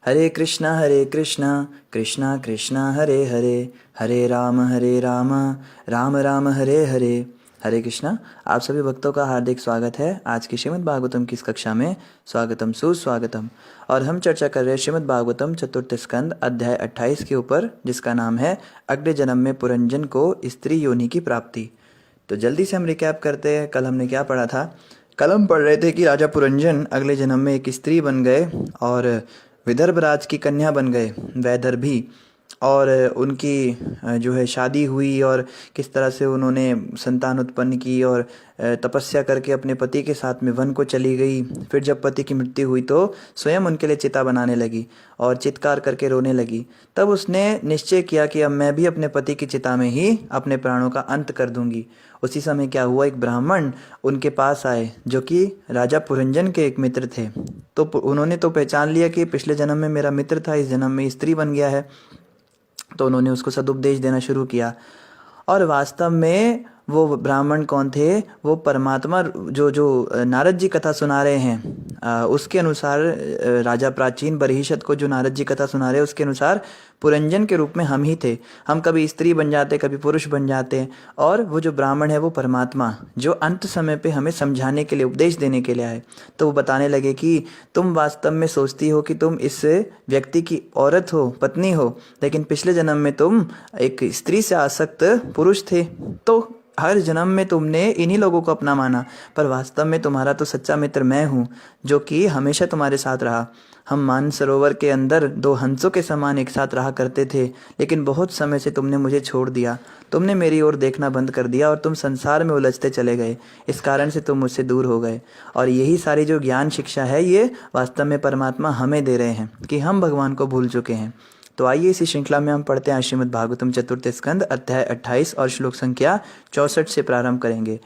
हरे कृष्णा कृष्णा कृष्णा हरे हरे, हरे राम राम राम हरे हरे। हरे कृष्णा। आप सभी भक्तों का हार्दिक स्वागत है आज की श्रीमद् भागवतम की इस कक्षा में। स्वागतम सुस्वागतम। और हम चर्चा कर रहे हैं श्रीमद् भागवतम चतुर्थ स्कंद अध्याय 28 के ऊपर, जिसका नाम है अगले जन्म में पुरंजन को स्त्री योनि की प्राप्ति। तो जल्दी से हम रिकैप करते हैं, कल हमने क्या पढ़ा था। कल हम पढ़ रहे थे कि राजा पुरंजन अगले जन्म में एक स्त्री बन गए और विदर्भ राज की कन्या बन गए, वैदर्भी। और उनकी जो है शादी हुई और किस तरह से उन्होंने संतान उत्पन्न की और तपस्या करके अपने पति के साथ में वन को चली गई। फिर जब पति की मृत्यु हुई तो स्वयं उनके लिए चिता बनाने लगी और चित्कार करके रोने लगी। तब उसने निश्चय किया कि अब मैं भी अपने पति की चिता में ही अपने प्राणों का अंत कर दूंगी। उसी समय क्या हुआ, एक ब्राह्मण उनके पास आए जो कि राजा पुरंजन के एक मित्र थे। तो उन्होंने तो पहचान लिया कि पिछले जन्म में मेरा मित्र था, इस जन्म में स्त्री बन गया है। तो उन्होंने उसको सदुपदेश देना शुरू किया। और वास्तव में वो ब्राह्मण कौन थे? वो परमात्मा जो नारद जी कथा सुना रहे हैं, उसके अनुसार राजा प्राचीन बरहिषद को जो नारद जी कथा सुना रहे हैं उसके अनुसार पुरंजन के रूप में हम ही थे। हम कभी स्त्री बन जाते, कभी पुरुष बन जाते। और वो जो ब्राह्मण है वो परमात्मा जो अंत समय पे हमें समझाने के लिए, उपदेश देने के लिए आए। तो वो बताने लगे कि तुम वास्तव में सोचती हो कि तुम इस व्यक्ति की औरत हो, पत्नी हो, लेकिन पिछले जन्म में तुम एक स्त्री से आसक्त पुरुष थे। तो हर जन्म में तुमने इन्हीं लोगों को अपना माना, पर वास्तव में तुम्हारा तो सच्चा मित्र मैं हूँ जो कि हमेशा तुम्हारे साथ रहा। हम मानसरोवर के अंदर दो हंसों के समान एक साथ रहा करते थे, लेकिन बहुत समय से तुमने मुझे छोड़ दिया। तुमने मेरी ओर देखना बंद कर दिया और तुम संसार में उलझते चले गए। इस कारण से तुम मुझसे दूर हो गए। और यही सारी जो ज्ञान शिक्षा है ये वास्तव में परमात्मा हमें दे रहे हैं कि हम भगवान को भूल चुके हैं। तो आइए इसी श्रृंखला में हम पढ़ते हैं श्रीमद् भागवतम चतुर्थ स्कंद अध्याय 28 और श्लोक संख्या 64 से प्रारंभ करेंगे।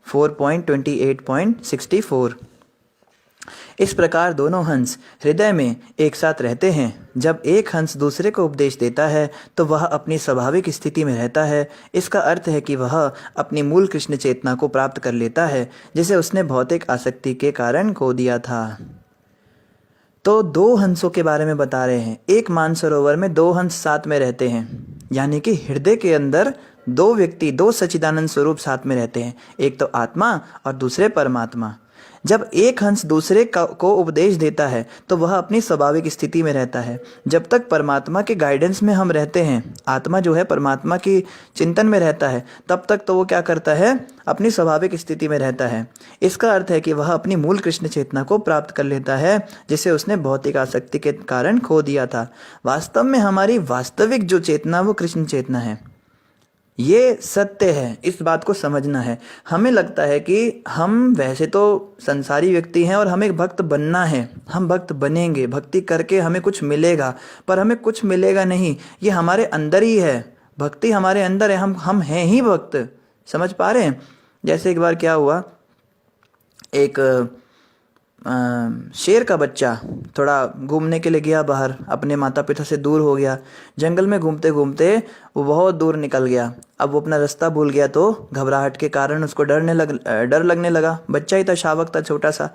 4.28.64। इस प्रकार दोनों हंस हृदय में एक साथ रहते हैं। जब एक हंस दूसरे को उपदेश देता है तो वह अपनी स्वाभाविक स्थिति में रहता है। इसका अर्थ है कि वह अपनी मूल कृष्ण चेतना को प्राप्त कर लेता है, जिसे उसने भौतिक आसक्ति के कारण खो दिया था। तो दो हंसों के बारे में बता रहे हैं। एक मानसरोवर में दो हंस साथ में रहते हैं, यानी कि हृदय के अंदर दो व्यक्ति, दो सच्चिदानंद स्वरूप साथ में रहते हैं, एक तो आत्मा और दूसरे परमात्मा। जब एक हंस दूसरे को उपदेश देता है तो वह अपनी स्वाभाविक स्थिति में रहता है। जब तक परमात्मा के गाइडेंस में हम रहते हैं, आत्मा जो है परमात्मा की चिंतन में रहता है, तब तक तो वो क्या करता है? अपनी स्वाभाविक स्थिति में रहता है। इसका अर्थ है कि वह अपनी मूल कृष्ण चेतना को प्राप्त कर लेता है, जिसे उसने भौतिक आसक्ति के कारण खो दिया था। वास्तव में हमारी वास्तविक जो चेतना वो कृष्ण चेतना है। ये सत्य है, इस बात को समझना है। हमें लगता है कि हम वैसे तो संसारी व्यक्ति हैं और हमें भक्त बनना है, हम भक्त बनेंगे, भक्ति करके हमें कुछ मिलेगा, पर हमें कुछ मिलेगा नहीं। ये हमारे अंदर ही है, भक्ति हमारे अंदर है, हम हैं ही भक्त। समझ पा रहे हैं? जैसे एक बार क्या हुआ, एक शेर का बच्चा थोड़ा घूमने के लिए गया बाहर, अपने माता पिता से दूर हो गया। जंगल में घूमते घूमते वो बहुत दूर निकल गया। अब वो अपना रास्ता भूल गया तो घबराहट के कारण उसको डर लगने लगा। बच्चा ही था, शावक था, छोटा सा।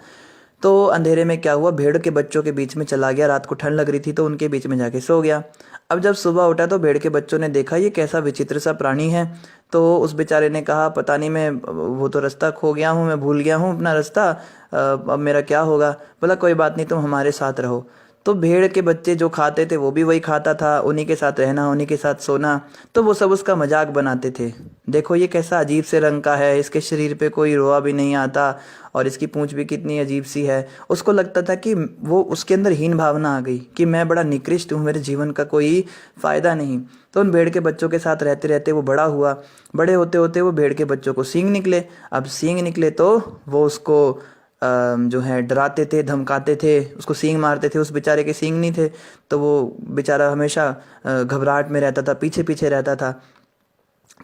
तो अंधेरे में क्या हुआ, भेड़ के बच्चों के बीच में चला गया। रात को ठंड लग रही थी तो उनके बीच में जाके सो गया। अब जब सुबह उठा तो भेड़ के बच्चों ने देखा ये कैसा विचित्र सा प्राणी है। तो उस बेचारे ने कहा, पता नहीं, मैं वो तो रास्ता खो गया हूँ, मैं भूल गया हूँ अपना रास्ता, अब मेरा क्या होगा। बोला कोई बात नहीं, तुम हमारे साथ रहो। तो भेड़ के बच्चे जो खाते थे वो भी वही खाता था, उन्हीं के साथ रहना, उन्हीं के साथ सोना। तो वो सब उसका मजाक बनाते थे। देखो ये कैसा अजीब से रंग का है, इसके शरीर पे कोई रोआ भी नहीं आता और इसकी पूंछ भी कितनी अजीब सी है। उसको लगता था कि वो, उसके अंदर हीन भावना आ गई कि मैं बड़ा निकृष्ट हूँ, मेरे जीवन का कोई फायदा नहीं। तो उन भेड़ के बच्चों के साथ रहते रहते वो बड़ा हुआ। बड़े होते होते वो भेड़ के बच्चों को सींग निकले। अब सींग निकले तो वो उसको जो है डराते थे, धमकाते थे, उसको सींग मारते थे। उस बेचारे के सींग नहीं थे तो वो बेचारा हमेशा घबराहट में रहता था, पीछे पीछे रहता था।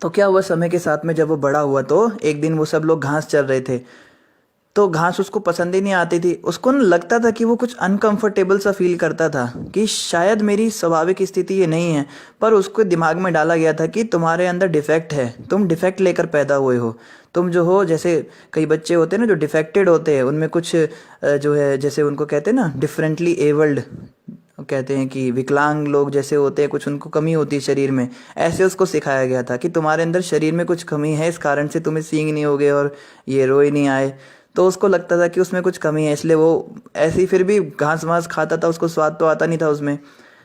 तो क्या हुआ, समय के साथ में जब वो बड़ा हुआ तो एक दिन वो सब लोग घास चर रहे थे, तो घास उसको पसंद ही नहीं आती थी। उसको न लगता था कि वो कुछ अनकंफर्टेबल सा फील करता था कि शायद मेरी स्वाभाविक स्थिति ये नहीं है। पर उसको दिमाग में डाला गया था कि तुम्हारे अंदर डिफेक्ट है, तुम डिफेक्ट लेकर पैदा हुए हो। तुम जो हो, जैसे कई बच्चे होते हैं ना जो डिफेक्टेड होते हैं, उनमें कुछ जो है, जैसे उनको कहते हैं ना डिफरेंटली एबल्ड, कहते हैं कि विकलांग लोग जैसे होते हैं, कुछ उनको कमी होती है शरीर में, ऐसे उसको सिखाया गया था कि तुम्हारे अंदर शरीर में कुछ कमी है, इस कारण से तुम्हें सींग नहीं हो गए और ये रोए नहीं आए। तो उसको लगता था कि उसमें कुछ कमी है, इसलिए वो ऐसे ही फिर भी घास वास खाता था, उसको स्वाद तो आता नहीं था उसमें।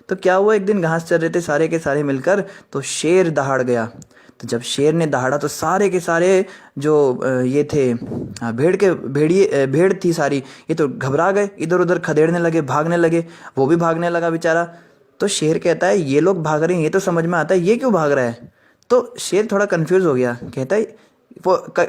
तो क्या हुआ, एक दिन घास चर रहे थे सारे के सारे मिलकर, तो शेर दहाड़ गया। तो जब शेर ने दहाड़ा तो सारे के सारे जो ये थे, भेड़ थी सारी, ये तो घबरा गए, इधर उधर खदेड़ने लगे, भागने लगे। वो भी भागने लगा बेचारा। तो शेर कहता है ये लोग भाग रहे हैं, ये तो समझ में आता है, ये क्यों भाग रहा है। तो शेर थोड़ा कंफ्यूज हो गया, कहता है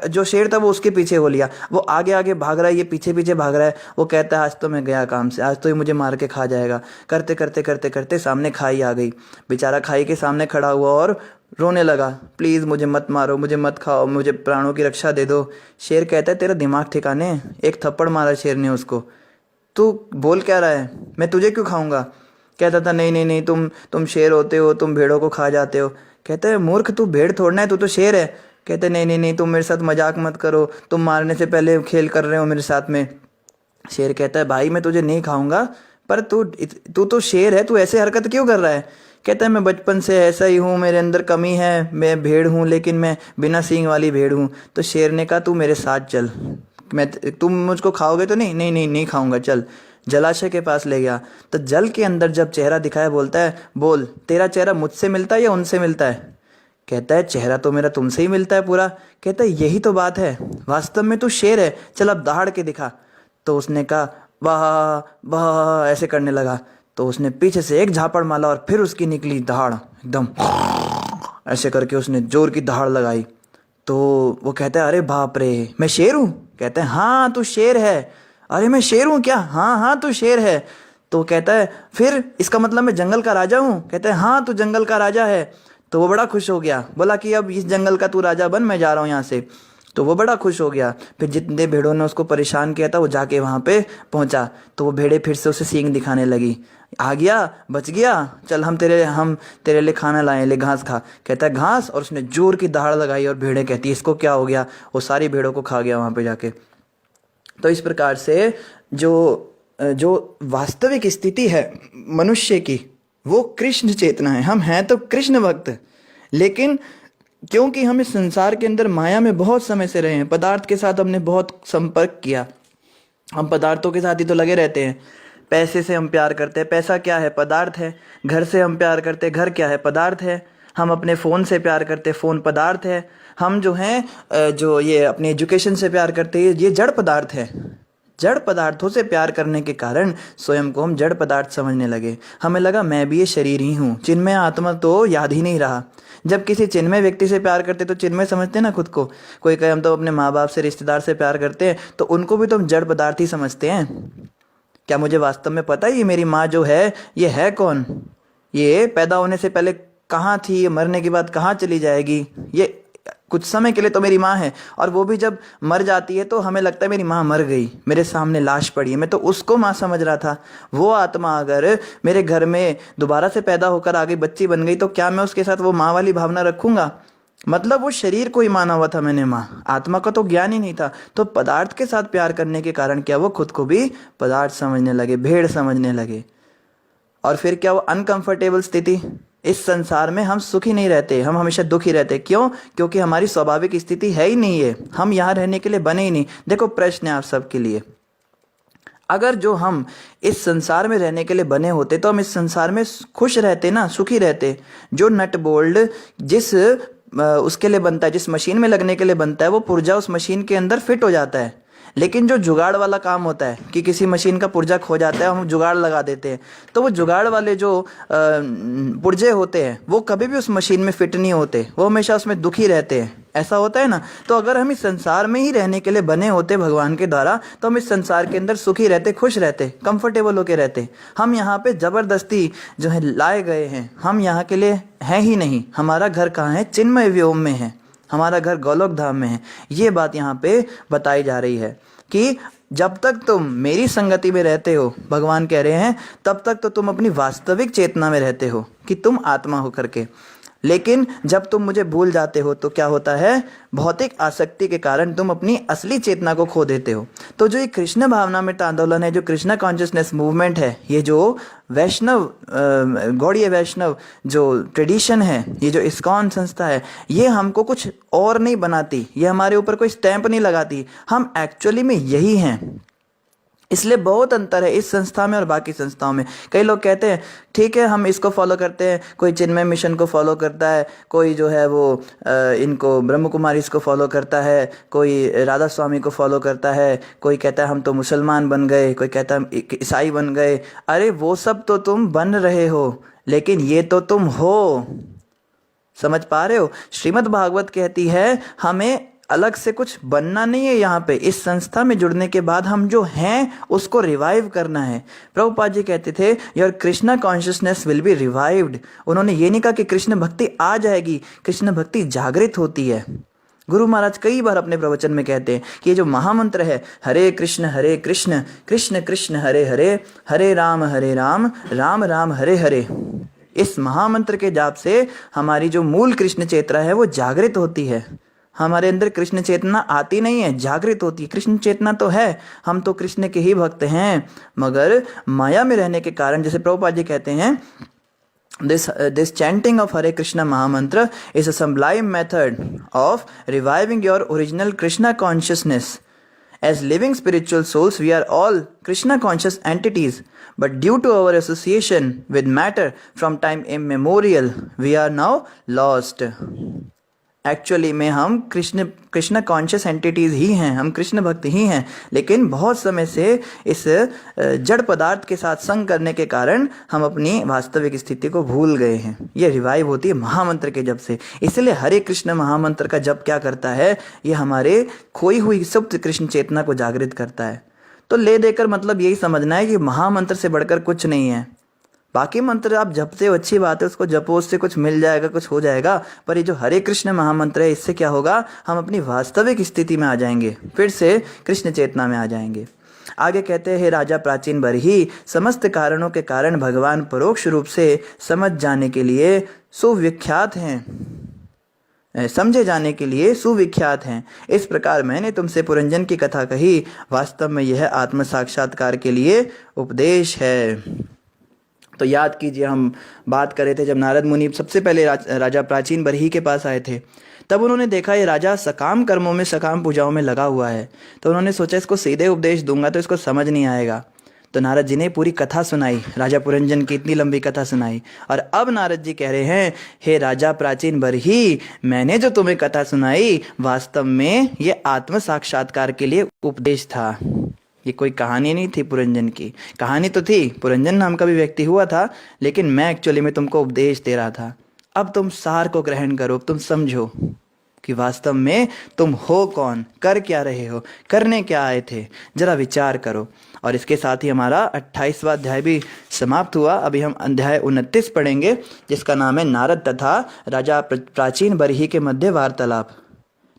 जो शेर था वो उसके पीछे हो लिया, वो आगे आगे भाग रहा है, ये पीछे पीछे भाग रहा है। वो कहता है आज तो मैं गया काम से, आज तो ये मुझे मार के खा जाएगा। करते करते करते करते सामने खाई आ गई। बेचारा खाई के सामने खड़ा हुआ और रोने लगा, प्लीज़ मुझे मत मारो, मुझे मत खाओ, मुझे प्राणों की रक्षा दे दो। शेर कहता है तेरा दिमाग ठिकाने, एक थप्पड़ मारा शेर ने उसको। तू बोल क्या रहा है, मैं तुझे क्यों खाऊंगा। कहता था नहीं नहीं नहीं, तुम शेर होते हो, तुम भेड़ों को खा जाते हो। कहते हैं मूर्ख, तू भेड़ थोड़ना है, तू तो शेर है। कहते नहीं नहीं नहीं, तुम मेरे साथ मजाक मत करो, तुम मारने से पहले खेल कर रहे हो मेरे साथ में। शेर कहता है भाई मैं तुझे नहीं खाऊंगा, पर तू तो शेर है, तू ऐसे हरकत क्यों कर रहा है। कहता है मैं बचपन से ऐसा ही हूँ, मेरे अंदर कमी है, मैं भेड़ हूँ लेकिन मैं बिना सींग वाली भेड़ हूँ। तो शेर ने कहा तू मेरे साथ चल, तुम मुझको खाओगे तो नहीं, नहीं नहीं नहीं खाऊंगा, चल। जलाशय के पास ले गया। तो जल के अंदर जब चेहरा दिखाया, बोलता है बोल तेरा चेहरा मुझसे मिलता है या उनसे मिलता है। कहता है चेहरा तो मेरा तुमसे ही मिलता है पूरा। कहता है यही तो बात है, वास्तव में तू शेर है, चल अब दहाड़ के दिखा। तो उसने कहा वाह वाह, ऐसे करने लगा। तो उसने पीछे से एक झापड़ मारा और फिर उसकी निकली दहाड़, एकदम ऐसे करके उसने जोर की दहाड़ लगाई। तो वो कहता है अरे बाप रे, मैं शेर हूँ। कहता है हाँ तू शेर है। अरे मैं शेर हूँ क्या, हाँ हाँ तू शेर है। तो कहता है फिर इसका मतलब मैं जंगल का राजा हूँ। कहता है हाँ तू जंगल का राजा है। तो वो बड़ा खुश हो गया, बोला कि अब इस जंगल का तू राजा बन, मैं जा रहा हूँ यहाँ से। तो वो बड़ा खुश हो गया। फिर जितने भेड़ों ने उसको परेशान किया था वो जाके वहाँ पे पहुँचा। तो वो भेड़े फिर से उसे सींग दिखाने लगी, आ गया, बच गया, चल हम तेरे लिए खाना लाए, ले घास खा। कहता है घास, और उसने जोर की दहाड़ लगाई और भेड़े कहती है इसको क्या हो गया, वो सारी भेड़ों को खा गया वहाँ पे जाके। तो इस प्रकार से जो वास्तविक स्थिति है मनुष्य की, वो कृष्ण चेतना है। हम हैं तो कृष्ण भक्त, लेकिन क्योंकि हम इस संसार के अंदर माया में बहुत समय से रहे हैं, पदार्थ के साथ हमने बहुत संपर्क किया, हम पदार्थों के साथ ही तो लगे रहते हैं। पैसे से हम प्यार करते हैं, पैसा क्या है, पदार्थ है। घर से हम प्यार करते हैं, घर क्या है, पदार्थ है। हम अपने फ़ोन से प्यार करते हैं, फ़ोन पदार्थ है। हम जो हैं जो ये अपने एजुकेशन से प्यार करते हैं, ये जड़ पदार्थ है। जड़ पदार्थों से प्यार करने के कारण स्वयं को हम जड़ पदार्थ समझने लगे। हमें लगा मैं भी ये शरीर ही हूँ, चिन्मय आत्मा तो याद ही नहीं रहा। जब किसी चिन्मय व्यक्ति से प्यार करते तो चिन्मय समझते ना खुद को। कोई कहे हम तो अपने माँ बाप से, रिश्तेदार से प्यार करते हैं, तो उनको भी तो हम जड़ पदार्थ ही समझते हैं। क्या मुझे वास्तव में पता है ये मेरी माँ जो है ये है कौन, ये पैदा होने से पहले कहाँ थी, ये मरने के बाद कहाँ चली जाएगी। ये कुछ समय के लिए तो मेरी माँ है, और वो भी जब मर जाती है तो हमें लगता है मेरी माँ मर गई, मेरे सामने लाश पड़ी है, मैं तो उसको माँ समझ रहा था। वो आत्मा अगर मेरे घर में दोबारा से पैदा होकर आ गई, बच्ची बन गई, तो क्या मैं उसके साथ वो माँ वाली भावना रखूंगा। मतलब वो शरीर को ही माना हुआ था मैंने माँ, आत्मा का तो ज्ञान ही नहीं था। तो पदार्थ के साथ प्यार करने के कारण क्या वो खुद को भी पदार्थ समझने लगे, भेड़ समझने लगे। और फिर क्या वो अनकंफर्टेबल स्थिति, इस संसार में हम सुखी नहीं रहते, हम हमेशा दुखी रहते। क्यों? क्योंकि हमारी स्वाभाविक स्थिति है ही नहीं है, हम यहाँ रहने के लिए बने ही नहीं। देखो प्रश्न है आप सबके लिए, अगर जो हम इस संसार में रहने के लिए बने होते तो हम इस संसार में खुश रहते ना, सुखी रहते। जो नट बोल्ट जिस उसके लिए बनता है, जिस मशीन में लगने के लिए बनता है, वो पुर्जा उस मशीन के अंदर फिट हो जाता है। लेकिन जो जुगाड़ वाला काम होता है कि किसी मशीन का पुर्जा खो जाता है, हम जुगाड़ लगा देते हैं, तो वो जुगाड़ वाले जो पुर्जे होते हैं वो कभी भी उस मशीन में फिट नहीं होते, वो हमेशा उसमें दुखी रहते हैं। ऐसा होता है ना। तो अगर हम इस संसार में ही रहने के लिए बने होते भगवान के द्वारा, तो हम इस संसार के अंदर सुखी रहते, खुश रहते, कंफर्टेबल होके रहते। हम यहाँ पे जबरदस्ती जो है लाए गए हैं, हम यहाँ के लिए हैं ही नहीं। हमारा घर कहाँ है? चिन्मय व्योम में है, हमारा घर गोलोक धाम में है। ये बात यहाँ पे बताई जा रही है कि जब तक तुम मेरी संगति में रहते हो, भगवान कह रहे हैं, तब तक तो तुम अपनी वास्तविक चेतना में रहते हो कि तुम आत्मा हो करके। लेकिन जब तुम मुझे भूल जाते हो तो क्या होता है, भौतिक आसक्ति के कारण तुम अपनी असली चेतना को खो देते हो। तो जो ये कृष्ण भावनामृत आंदोलन है, जो कृष्णा कॉन्शियसनेस मूवमेंट है, ये जो वैष्णव गौड़ीय वैष्णव जो ट्रेडिशन है, ये जो इस्कॉन संस्था है, ये हमको कुछ और नहीं बनाती, ये हमारे ऊपर कोई स्टैंप नहीं लगाती, हम एक्चुअली में यही हैं। इसलिए बहुत अंतर है इस संस्था में और बाकी संस्थाओं में। कई लोग कहते हैं ठीक है हम इसको फॉलो करते हैं, कोई चिन्मय मिशन को फॉलो करता है, कोई जो है वो इनको ब्रह्म कुमारीज को फॉलो करता है, कोई राधा स्वामी को फॉलो करता है, कोई कहता है हम तो मुसलमान बन गए, कोई कहता है हम ईसाई बन गए। अरे वो सब तो तुम बन रहे हो, लेकिन ये तो तुम हो। समझ पा रहे हो? श्रीमद् भागवत कहती है हमें अलग से कुछ बनना नहीं है। यहाँ पे इस संस्था में जुड़ने के बाद हम जो हैं उसको रिवाइव करना है। प्रभुपाद जी कहते थे your Krishna consciousness will be revived. उन्होंने ये नहीं कहा कि कृष्ण भक्ति आ जाएगी, कृष्ण भक्ति जागृत होती है। गुरु महाराज कई बार अपने प्रवचन में कहते हैं कि ये जो महामंत्र है हरे कृष्ण कृष्ण कृष्ण हरे हरे, हरे राम राम राम हरे हरे, इस महामंत्र के जाप से हमारी जो मूल कृष्ण चेतना है वो जागृत होती है। हमारे अंदर कृष्ण चेतना आती नहीं है, जागृत होती है। कृष्ण चेतना तो है, हम तो कृष्ण के ही भक्त हैं, मगर माया में रहने के कारण, जैसे प्रभुपाद जी कहते हैं, this chanting of Hare Krishna Mahamantra is a sublime method of reviving your original Krishna consciousness. As living spiritual souls, we are all Krishna conscious entities, but due to our association with matter from time immemorial, we are now lost. Actually में हम Krishna conscious entities ही हैं, हम कृष्ण भक्त ही हैं, लेकिन बहुत समय से इस जड़ पदार्थ के साथ संग करने के कारण हम अपनी वास्तविक स्थिति को भूल गए हैं। ये रिवाइव होती है महामंत्र के जप से। इसलिए हरे कृष्ण महामंत्र का जप क्या करता है, ये हमारे खोई हुई सुप्त कृष्ण चेतना को जागृत करता है। तो ले देकर मतलब यही समझना है कि महामंत्र से बढ़कर कुछ नहीं है। बाकी मंत्र आप जपते हो, अच्छी बात है, उसको जपो, उससे कुछ मिल जाएगा, कुछ हो जाएगा, पर ये जो हरे कृष्ण महामंत्र है, इससे क्या होगा, हम अपनी वास्तविक स्थिति में आ जाएंगे, फिर से कृष्ण चेतना में आ जाएंगे। आगे कहते हैं, हे राजा प्राचीन बरही, समस्त कारणों के कारण भगवान परोक्ष रूप से समझ जाने के लिए सुविख्यात हैं, समझे जाने के लिए सुविख्यात हैं। इस प्रकार मैंने तुमसे पुरंजन की कथा कही, वास्तव में यह आत्म साक्षात्कार के लिए उपदेश है। तो याद कीजिए, हम बात कर रहे थे जब नारद मुनि सबसे पहले राजा प्राचीन बरही के पास आए थे, तब उन्होंने देखा ये राजा सकाम कर्मों में, सकाम पूजाओं में लगा हुआ है। तो उन्होंने सोचा इसको सीधे उपदेश दूंगा तो इसको समझ नहीं आएगा। तो नारद जी ने पूरी कथा सुनाई, राजा पुरंजन की इतनी लंबी कथा सुनाई। और अब नारद जी कह रहे हैं, हे राजा प्राचीन बरही, मैंने जो तुम्हें कथा सुनाई वास्तव में ये आत्म साक्षात्कार के लिए उपदेश था। ये कोई कहानी नहीं थी पुरंजन की, कहानी तो थी, पुरंजन नाम का भी व्यक्ति हुआ था, लेकिन मैं एक्चुअली में तुमको उपदेश दे रहा था। अब तुम सार को ग्रहण करो, तुम समझो कि वास्तव में तुम हो कौन, कर क्या रहे हो, करने क्या आए थे, जरा विचार करो। और इसके साथ ही हमारा 28वां अध्याय भी समाप्त हुआ। अभी हम अध्याय 29 पढ़ेंगे, जिसका नाम है नारद तथा राजा प्राचीन बरही के मध्य वार्तालाप।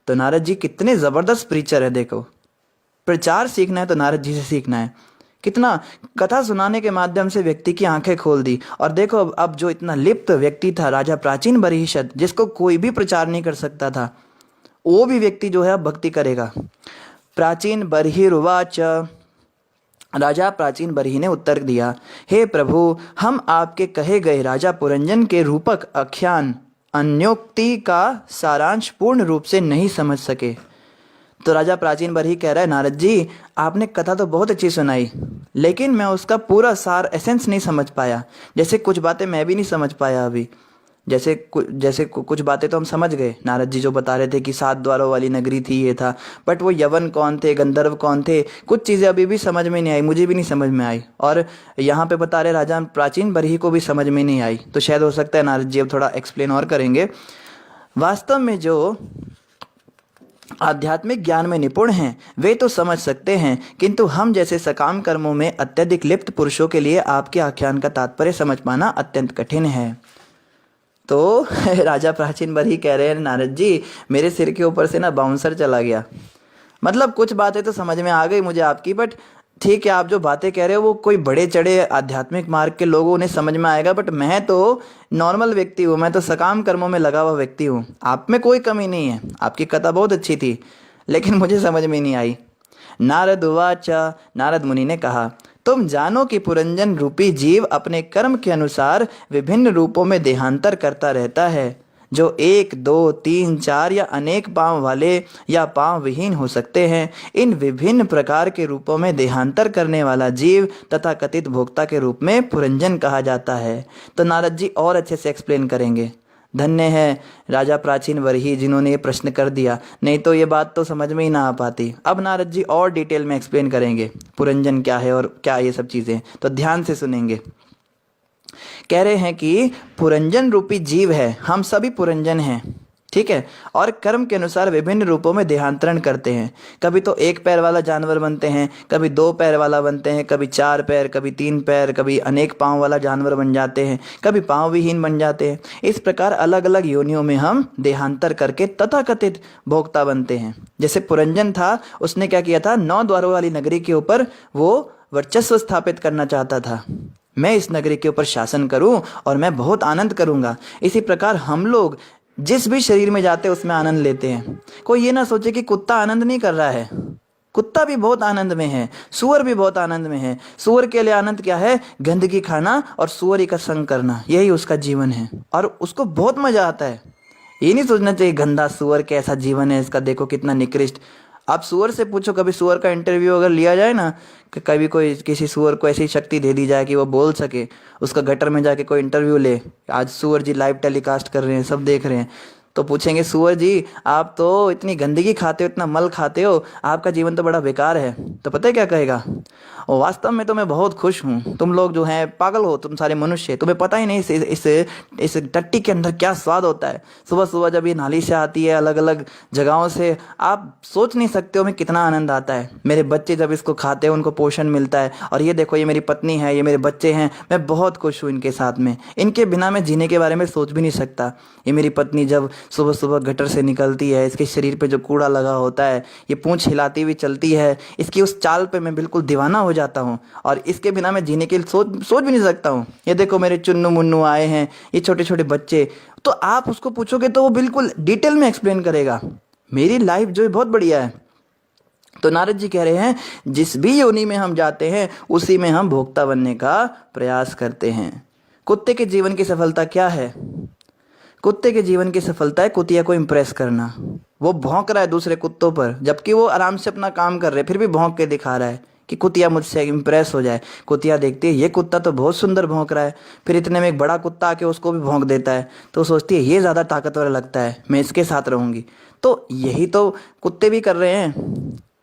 तो नारद जी कितने जबरदस्त प्रीचर है, देखो, प्रचार सीखना है तो नारद जी से सीखना है। कितना कथा सुनाने के माध्यम से व्यक्ति की आंखें खोल दी। और देखो अब जो इतना लिप्त व्यक्ति था राजा प्राचीन बरहीशद, जिसको कोई भी प्रचार नहीं कर सकता था, वो भी व्यक्ति जो है अब भक्ति करेगा। प्राचीन बरहीरुवाच, राजा प्राचीन बरही ने उत्तर दिया, हे प्रभु, हम आपके कहे गए राजा पुरंजन के रूपक आख्यान अन्योक्ति का सारांश पूर्ण रूप से नहीं समझ सके। तो राजा प्राचीन बरही कह रहा है, नारद जी आपने कथा तो बहुत अच्छी सुनाई, लेकिन मैं उसका पूरा सार एसेंस नहीं समझ पाया। जैसे कुछ बातें मैं भी नहीं समझ पाया अभी, जैसे कुछ बातें तो हम समझ गए, नारद जी जो बता रहे थे कि 7 द्वारों वाली नगरी थी, ये था, बट वो यवन कौन थे, गंधर्व कौन थे, कुछ चीज़ें अभी भी समझ में नहीं आई, मुझे भी नहीं समझ में आई। और यहाँ पे बता रहे राजा प्राचीन बरही को भी समझ में नहीं आई। तो शायद हो सकता है नारद जी अब थोड़ा एक्सप्लेन और करेंगे। वास्तव में जो आध्यात्मिक ज्ञान में निपुण हैं वे तो समझ सकते हैं, किंतु हम जैसे सकाम कर्मों में अत्यधिक लिप्त पुरुषों के लिए आपके आख्यान का तात्पर्य समझ पाना अत्यंत कठिन है। तो राजा प्राचीन बरही कह रहे हैं, नारद जी मेरे सिर के ऊपर से ना बाउंसर चला गया, मतलब कुछ बातें तो समझ में आ गई मुझे आपकी, बट ठीक है, आप जो बातें कह रहे हो वो कोई बड़े चढ़े आध्यात्मिक मार्ग के लोगों उन्हें समझ में आएगा, बट मैं तो नॉर्मल व्यक्ति हूँ, मैं तो सकाम कर्मों में लगा हुआ व्यक्ति हूँ। आप में कोई कमी नहीं है, आपकी कथा बहुत अच्छी थी, लेकिन मुझे समझ में नहीं आई। नारद उवाच, नारद मुनि ने कहा, तुम जानो कि पुरंजन रूपी जीव अपने कर्म के अनुसार विभिन्न रूपों में देहांतर करता रहता है। जो 1, 2, 3, 4 या अनेक पांव वाले या पांव विहीन हो सकते हैं, इन विभिन्न प्रकार के रूपों में देहांतर करने वाला जीव तथा कथित भोक्ता के रूप में पुरंजन कहा जाता है। तो नारद जी और अच्छे से एक्सप्लेन करेंगे। धन्य है राजा प्राचीन वरही जिन्होंने ये प्रश्न कर दिया, नहीं तो ये बात तो समझ में ही ना आ पाती। अब नारद जी और डिटेल में एक्सप्लेन करेंगे पुरंजन क्या है और क्या ये सब चीज़ें, तो ध्यान से सुनेंगे। कह रहे हैं कि पुरंजन रूपी जीव है, हम सभी पुरंजन हैं, ठीक है, और कर्म के अनुसार विभिन्न रूपों में देहांतरण करते हैं। कभी तो 1 पैर वाला जानवर बनते हैं, कभी 2 पैर वाला बनते हैं, कभी 4 पैर, कभी 3 पैर, कभी अनेक पांव वाला जानवर बन जाते हैं, कभी पांव विहीन बन जाते हैं। इस प्रकार अलग अलग योनियों में हम देहांतर करके तथाकथित भोक्ता बनते हैं। जैसे पुरंजन था, उसने क्या किया था, 9 द्वारों वाली नगरी के ऊपर वो वर्चस्व स्थापित करना चाहता था। मैं इस नगरी के ऊपर शासन करूं और मैं बहुत आनंद करूंगा। इसी प्रकार हम लोग जिस भी शरीर में जाते हैं उसमें आनंद लेते हैं। कोई ये ना सोचे कि कुत्ता आनंद नहीं कर रहा है, कुत्ता भी बहुत आनंद में है, सूअर भी बहुत आनंद में है। सूअर के लिए आनंद क्या है, गंदगी खाना और सूअरी का संग करना, यही उसका जीवन है और उसको बहुत मजा आता है। ये नहीं सोचना चाहिए गंदा सूअर कैसा जीवन है इसका, देखो कितना निकृष्ट। आप सूअर से पूछो, कभी सूअर का इंटरव्यू अगर लिया जाए ना, कि कभी कोई किसी सूअर को ऐसी शक्ति दे दी जाए कि वो बोल सके, उसका गटर में जाके कोई इंटरव्यू ले। आज सूअर जी लाइव टेलीकास्ट कर रहे हैं, सब देख रहे हैं, तो पूछेंगे सूअर जी आप तो इतनी गंदगी खाते हो, इतना मल खाते हो, आपका जीवन तो बड़ा बेकार है। तो पता है क्या कहेगा, और वास्तव में तो मैं बहुत खुश हूँ, तुम लोग जो हैं पागल हो, तुम सारे मनुष्य, तुम्हें पता ही नहीं इस टट्टी के अंदर क्या स्वाद होता है। सुबह सुबह जब ये नाली से आती है अलग अलग जगहों से, आप सोच नहीं सकते हो मैं कितना आनंद आता है। मेरे बच्चे जब इसको खाते हैं उनको पोषण मिलता है, और ये देखो ये मेरी पत्नी है, ये मेरे बच्चे हैं, मैं बहुत खुश हूँ इनके साथ में। इनके बिना मैं जीने के बारे में सोच भी नहीं सकता। ये मेरी पत्नी जब सुबह सुबह गटर से निकलती है, इसके शरीर पे जो कूड़ा लगा होता है, ये पूंछ हिलाती हुई चलती है, इसकी उस चाल पे मैं बिल्कुल दीवाना हो जाता हूँ, और इसके बिना मैं जीने के लिए सोच भी नहीं सकता हूँ। ये देखो मेरे चुन्नू मुन्नू आए हैं, ये छोटे छोटे बच्चे, तो आप उसको पूछोगे तो वो बिल्कुल डिटेल में एक्सप्लेन करेगा। मेरी लाइफ जो है बहुत बढ़िया है। तो नारद जी कह रहे हैं जिस भी योनि में हम जाते हैं उसी में हम भोक्ता बनने का प्रयास करते हैं। कुत्ते के जीवन की सफलता क्या है, कुत्ते के जीवन की सफलता है कुतिया को इम्प्रेस करना। वो भौंक रहा है दूसरे कुत्तों पर, जबकि वो आराम से अपना काम कर रहे हैं, फिर भी भौंक के दिखा रहा है कि कुतिया मुझसे इम्प्रेस हो जाए। कुतिया देखती है ये कुत्ता तो बहुत सुंदर भौंक रहा है, फिर इतने में एक बड़ा कुत्ता आके उसको भी भौंक देता है, तो सोचती है ये ज़्यादा ताकतवर लगता है, मैं इसके साथ रहूँगी। तो यही तो कुत्ते भी कर रहे हैं,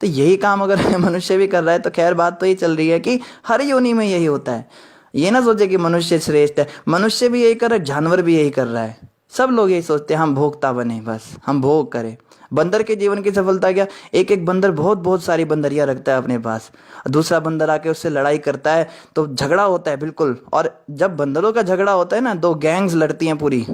तो यही काम अगर मनुष्य भी कर रहा है तो खैर बात तो ये चल रही है कि हर योनि में यही होता है। ये ना सोचे कि मनुष्य श्रेष्ठ है, मनुष्य भी यही कर रहा है, जानवर भी यही कर रहा है, सब लोग यही सोचते हैं हम भोक्ता बने, बस हम भोग करें। बंदर के जीवन की सफलता क्या, एक एक बंदर बहुत बहुत सारी बंदरियां रखता है अपने पास, दूसरा बंदर आके उससे लड़ाई करता है तो झगड़ा होता है बिल्कुल। और जब बंदरों का झगड़ा होता है ना, 2 गैंग्स लड़ती हैं पूरी,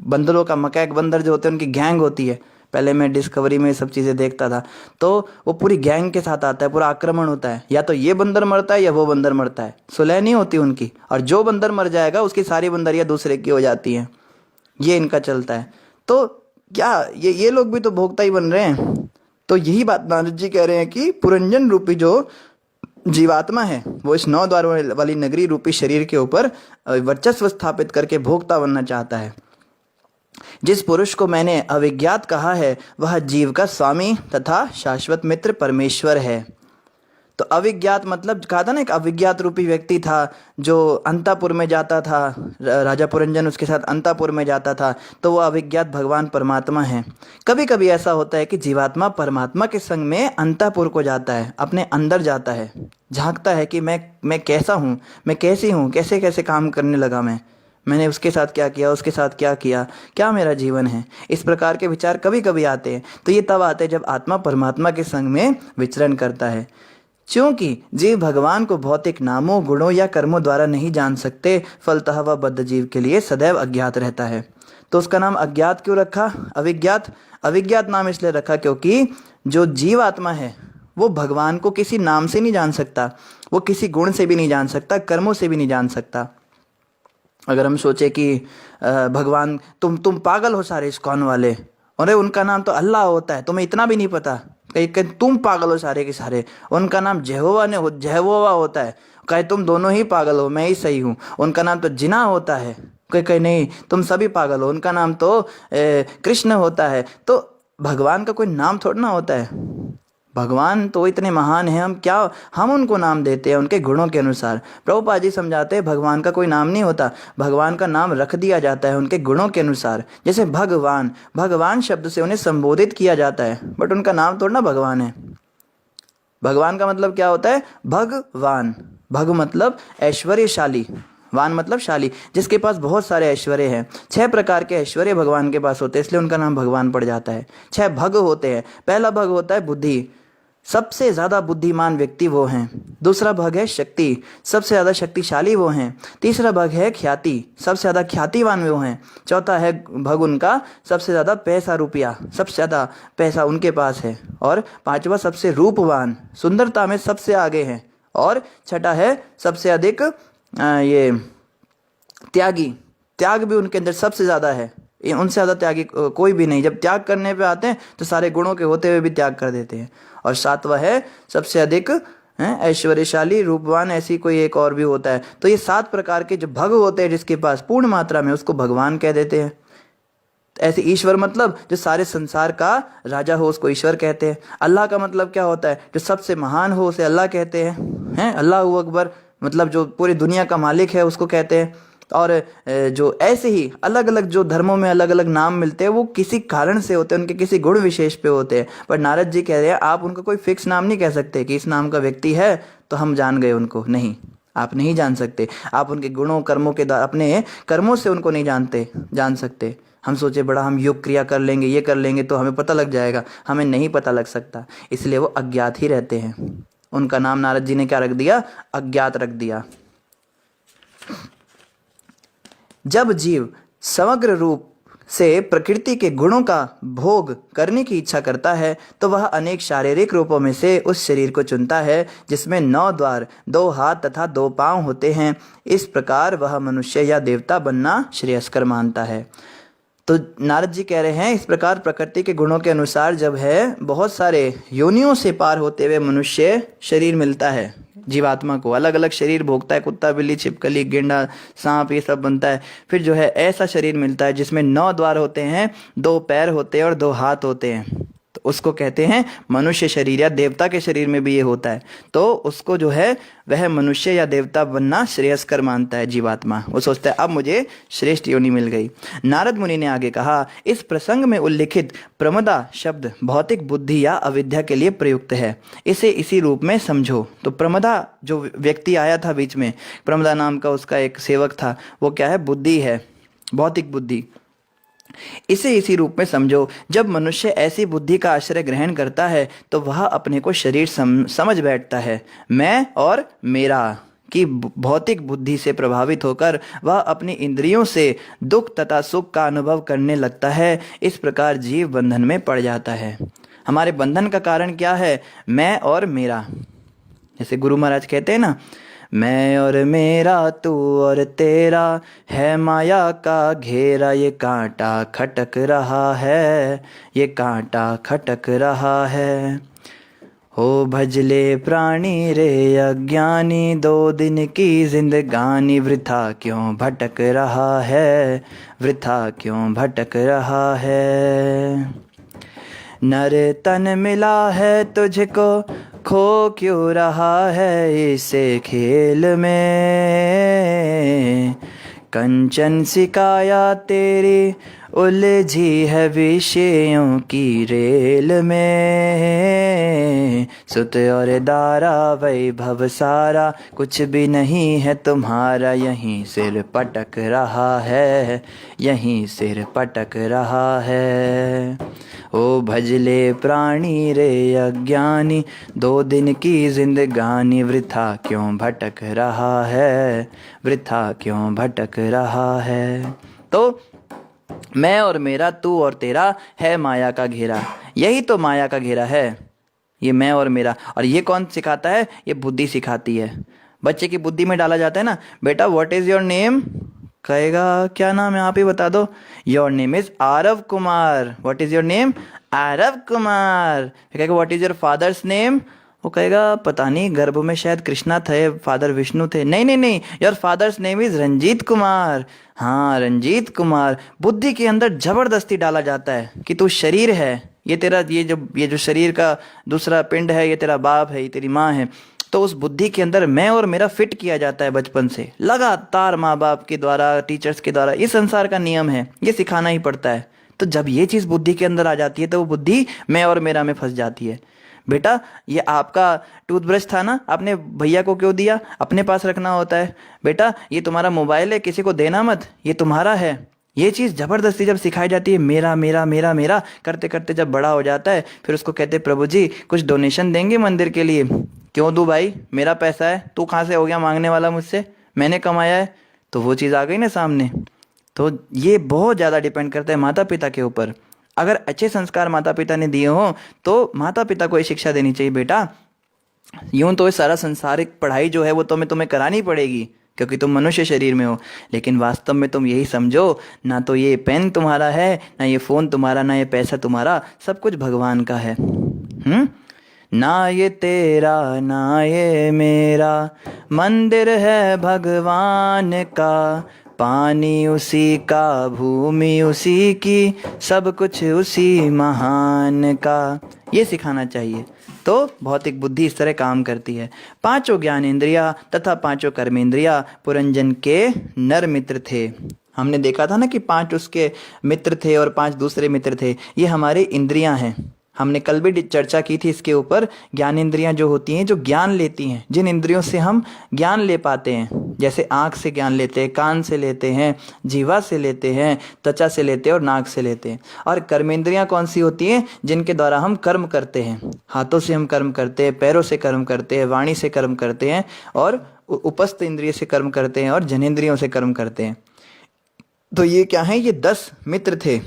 बंदरों का मकैक बंदर जो होते हैं उनकी गैंग होती है। पहले मैं डिस्कवरी में सब चीज़ें देखता था, तो वो पूरी गैंग के साथ आता है, पूरा आक्रमण होता है, या तो ये बंदर मरता है या वो बंदर मरता है, सुलह नहीं होती उनकी, और जो बंदर मर जाएगा उसकी सारी बंदरियां दूसरे की हो जाती हैं, ये इनका चलता है। तो क्या ये लोग भी तो भोक्ता ही बन रहे हैं। तो यही बात नारद जी कह रहे हैं कि पुरंजन रूपी जो जीवात्मा है वो इस 9 द्वारों वाली नगरी रूपी शरीर के ऊपर वर्चस्व स्थापित करके भोक्ता बनना चाहता है। जिस पुरुष को मैंने अविज्ञात कहा है वह जीव का स्वामी तथा शाश्वत मित्र परमेश्वर है। तो अविज्ञात मतलब कहा था ना, एक अविज्ञात रूपी व्यक्ति था जो अंतापुर में जाता था, राजा पुरंजन उसके साथ अंतापुर में जाता था, तो वो अविज्ञात भगवान परमात्मा है। कभी कभी ऐसा होता है कि जीवात्मा परमात्मा के संग में अंतापुर को जाता है, अपने अंदर जाता है, झांकता है कि मैं कैसा हूँ, मैं कैसी हूँ, कैसे कैसे काम करने लगा, मैंने उसके साथ क्या किया, उसके साथ क्या किया, क्या मेरा जीवन है। इस प्रकार के विचार कभी कभी आते हैं। तो ये तब आते हैं जब आत्मा परमात्मा के संग में विचरण करता है। क्योंकि जीव भगवान को भौतिक नामों, गुणों या कर्मों द्वारा नहीं जान सकते, फलतः वह बद्ध जीव के लिए सदैव अज्ञात रहता है। तो उसका नाम अज्ञात क्यों रखा, अविज्ञात? अविज्ञात नाम इसलिए रखा क्योंकि जो जीव आत्मा है वो भगवान को किसी नाम से नहीं जान सकता, वो किसी गुण से भी नहीं जान सकता, कर्मों से भी नहीं जान सकता। अगर हम सोचे कि भगवान तुम पागल हो सारे इस्कॉन वाले, अरे उनका नाम तो अल्लाह होता है, तुम्हें इतना भी नहीं पता, कहीं तुम पागल हो सारे के सारे, उनका नाम जेहोवा होता है, कहे तुम दोनों ही पागल हो, मैं ही सही हूँ। उनका नाम तो जिना होता है, कहे नहीं तुम सभी पागल हो, उनका नाम तो कृष्ण होता है। तो भगवान का कोई नाम थोड़ा ना होता है, भगवान तो इतने महान हैं, हम उनको नाम देते हैं उनके गुणों के अनुसार। प्रभुपाद जी समझाते हैं भगवान का कोई नाम नहीं होता, भगवान का नाम रख दिया जाता है उनके गुणों के अनुसार। जैसे भगवान शब्द से उन्हें संबोधित किया जाता है, बट उनका नाम थोड़ा ना भगवान है। भगवान का मतलब क्या होता है? भगवान। भग मतलब ऐश्वर्यशाली, वान मतलब शाली, जिसके पास बहुत सारे ऐश्वर्य हैं। 6 प्रकार के ऐश्वर्य भगवान के पास होते हैं, इसलिए उनका नाम भगवान पड़ जाता है। 6 भग होते हैं। पहला भग होता है बुद्धि, सबसे ज़्यादा बुद्धिमान व्यक्ति वो हैं। दूसरा भग है शक्ति, सबसे ज़्यादा शक्तिशाली वो हैं। तीसरा भग है ख्याति, सबसे ज़्यादा ख्यातिवान वो हैं। चौथा है भग उनका सबसे ज़्यादा पैसा रुपया, सबसे ज़्यादा पैसा उनके पास है। और पांचवा सबसे रूपवान, सुंदरता में सबसे आगे हैं। और छठा है सबसे अधिक ये त्यागी, त्याग भी उनके अंदर सबसे ज़्यादा है, उनसे ज़्यादा त्यागी कोई भी नहीं। जब त्याग करने पे आते हैं तो सारे गुणों के होते हुए भी त्याग कर देते हैं। और सातवां है सबसे अधिक ऐश्वर्यशाली, रूपवान, ऐसी कोई एक और भी होता है। तो ये 7 प्रकार के जो भग होते हैं जिसके पास पूर्ण मात्रा में, उसको भगवान कह देते हैं। ऐसे ईश्वर मतलब जो सारे संसार का राजा हो उसको ईश्वर कहते हैं। अल्लाह का मतलब क्या होता है? जो सबसे महान हो उसे अल्लाह कहते हैं। अल्लाह अकबर मतलब जो पूरी दुनिया का मालिक है उसको कहते हैं। और जो ऐसे ही अलग अलग जो धर्मों में अलग अलग नाम मिलते हैं वो किसी कारण से होते हैं, उनके किसी गुण विशेष पे होते हैं। पर नारद जी कह रहे हैं आप उनका कोई फिक्स नाम नहीं कह सकते कि इस नाम का व्यक्ति है तो हम जान गए उनको, नहीं, आप नहीं जान सकते। आप उनके गुणों कर्मों के द्वारा, अपने कर्मों से उनको नहीं जान सकते। हम सोचे बड़ा हम योग क्रिया कर लेंगे, ये कर लेंगे तो हमें पता लग जाएगा, हमें नहीं पता लग सकता, इसलिए वो अज्ञात ही रहते हैं। उनका नाम नारद जी ने क्या रख दिया? अज्ञात रख दिया। जब जीव समग्र रूप से प्रकृति के गुणों का भोग करने की इच्छा करता है तो वह अनेक शारीरिक रूपों में से उस शरीर को चुनता है जिसमें 9 द्वार, 2 हाथ तथा 2 पांव होते हैं। इस प्रकार वह मनुष्य या देवता बनना श्रेयस्कर मानता है। तो नारद जी कह रहे हैं इस प्रकार प्रकृति के गुणों के अनुसार जब है बहुत सारे योनियों से पार होते हुए मनुष्य शरीर मिलता है, जीवात्मा को अलग अलग शरीर भोगता है, कुत्ता, बिल्ली, छिपकली, गेंडा, सांप, ये सब बनता है। फिर जो है ऐसा शरीर मिलता है जिसमें 9 द्वार होते हैं, 2 पैर होते हैं और 2 हाथ होते हैं, तो उसको कहते हैं मनुष्य शरीर। या देवता के शरीर में भी ये होता है, तो उसको जो है वह मनुष्य या देवता बनना श्रेयस्कर मानता है जीवात्मा। वो सोचता है अब मुझे श्रेष्ठ योनि मिल गई। नारद मुनि ने आगे कहा इस प्रसंग में उल्लिखित प्रमदा शब्द भौतिक बुद्धि या अविद्या के लिए प्रयुक्त है, इसे इसी रूप में समझो। तो प्रमदा जो व्यक्ति आया था बीच में, प्रमदा नाम का उसका एक सेवक था, वो क्या है? बुद्धि है, भौतिक बुद्धि। इसे इसी रूप में समझो। जब मनुष्य ऐसी बुद्धि का आश्रय ग्रहण करता है तो वह अपने को शरीर समझ बैठता है। मैं और मेरा की भौतिक बुद्धि से प्रभावित होकर वह अपनी इंद्रियों से दुख तथा सुख का अनुभव करने लगता है। इस प्रकार जीव बंधन में पड़ जाता है। हमारे बंधन का कारण क्या है? मैं और मेरा। जैसे गुरु महाराज कहते हैं ना, मैं और मेरा, तू और तेरा, है माया का घेरा, ये कांटा खटक रहा है, ये कांटा खटक रहा है। हो भजले प्राणी रे अज्ञानी, 2 दिन की जिंदगानी, वृथा क्यों भटक रहा है, वृथा क्यों भटक रहा है। नर तन मिला है तुझको, खो क्यों रहा है इसे खेल में। कंचन सिकाया तेरी उलझी है विषयों की रेल में। सुत और दारा वैभव सारा, कुछ भी नहीं है तुम्हारा, यहीं सिर पटक रहा है, यहीं सिर पटक रहा है। ओ भजले प्राणी रे अज्ञानी, 2 दिन की जिंदगानी, वृथा क्यों भटक रहा है, वृथा क्यों भटक रहा है। तो मैं और मेरा, तू और तेरा, है माया का घेरा। यही तो माया का घेरा है। ये मैं और मेरा। और ये कौन सिखाता है? ये बुद्धि सिखाती है। बच्चे की बुद्धि में डाला जाता है ना, बेटा व्हाट इज योर नेम, कहेगा क्या नाम है, आप ही बता दो। Your name is Aarav Kumar. What is your name? Aarav Kumar. फिर कहेगा what is your father's name, वो कहेगा पता नहीं, गर्भ में शायद कृष्णा थे, फादर विष्णु थे। नहीं नहीं नहीं, your father's name is Ranjit Kumar. हाँ रंजीत कुमार। बुद्धि के अंदर जबरदस्ती डाला जाता है कि तू शरीर है, ये तेरा, ये जो शरीर का दूसरा पिंड है, ये तेरा बाप है, ये तेरी माँ है। तो उस बुद्धि के अंदर मैं और मेरा फिट किया जाता है बचपन से, लगातार माँ बाप के द्वारा, टीचर्स के द्वारा। ये संसार का नियम है, ये सिखाना ही पड़ता है। तो जब ये चीज़ बुद्धि के अंदर आ जाती है तो वो बुद्धि मैं और मेरा में फंस जाती है। बेटा ये आपका टूथब्रश था ना, आपने भैया को क्यों दिया? अपने पास रखना होता है। बेटा ये तुम्हारा मोबाइल है, किसी को देना मत, ये तुम्हारा है। ये चीज़ ज़बरदस्ती जब सिखाई जाती है, मेरा मेरा मेरा मेरा करते करते जब बड़ा हो जाता है, फिर उसको कहते प्रभु जी कुछ डोनेशन देंगे मंदिर के लिए। क्यों दूँ भाई, मेरा पैसा है, तू कहाँ से हो गया मांगने वाला मुझसे, मैंने कमाया है। तो वो चीज़ आ गई ना सामने। तो ये बहुत ज़्यादा डिपेंड करता है माता पिता के ऊपर। अगर अच्छे संस्कार माता पिता ने दिए हों तो माता पिता को ये शिक्षा देनी चाहिए, बेटा यूं तो ये सारा संसारिक पढ़ाई जो है वो तुम्हें करानी पड़ेगी क्योंकि तुम मनुष्य शरीर में हो, लेकिन वास्तव में तुम यही समझो, ना तो ये पेन तुम्हारा है, ना ये फ़ोन तुम्हारा, ना ये पैसा तुम्हारा, सब कुछ भगवान का है। ना ये तेरा ना ये मेरा, मंदिर है भगवान का, पानी उसी का, भूमि उसी की, सब कुछ उसी महान का। ये सिखाना चाहिए। तो भौतिक बुद्धि इस तरह काम करती है। पांचों ज्ञान इंद्रिया तथा पांचों कर्मेंद्रिया पुरंजन के नर मित्र थे। हमने देखा था ना कि 5 उसके मित्र थे और 5 दूसरे मित्र थे। ये हमारे इंद्रियां हैं। हमने कल भी चर्चा की थी इसके ऊपर। ज्ञान इंद्रियां जो होती हैं, जो ज्ञान लेती हैं, जिन इंद्रियों से हम ज्ञान ले पाते हैं, जैसे आँख से ज्ञान लेते हैं, कान से लेते हैं, जीवा से लेते हैं, त्वचा से लेते हैं और नाक से लेते हैं। और कर्मेंद्रियां कौन सी होती हैं? जिनके द्वारा हम कर्म करते हैं। हाथों से हम कर्म करते हैं, पैरों से कर्म करते हैं, वाणी से कर्म करते हैं और उपस्थ इंद्रिय से कर्म करते हैं और जनेंद्रियों से कर्म करते हैं। तो ये क्या है? ये 10 मित्र थे।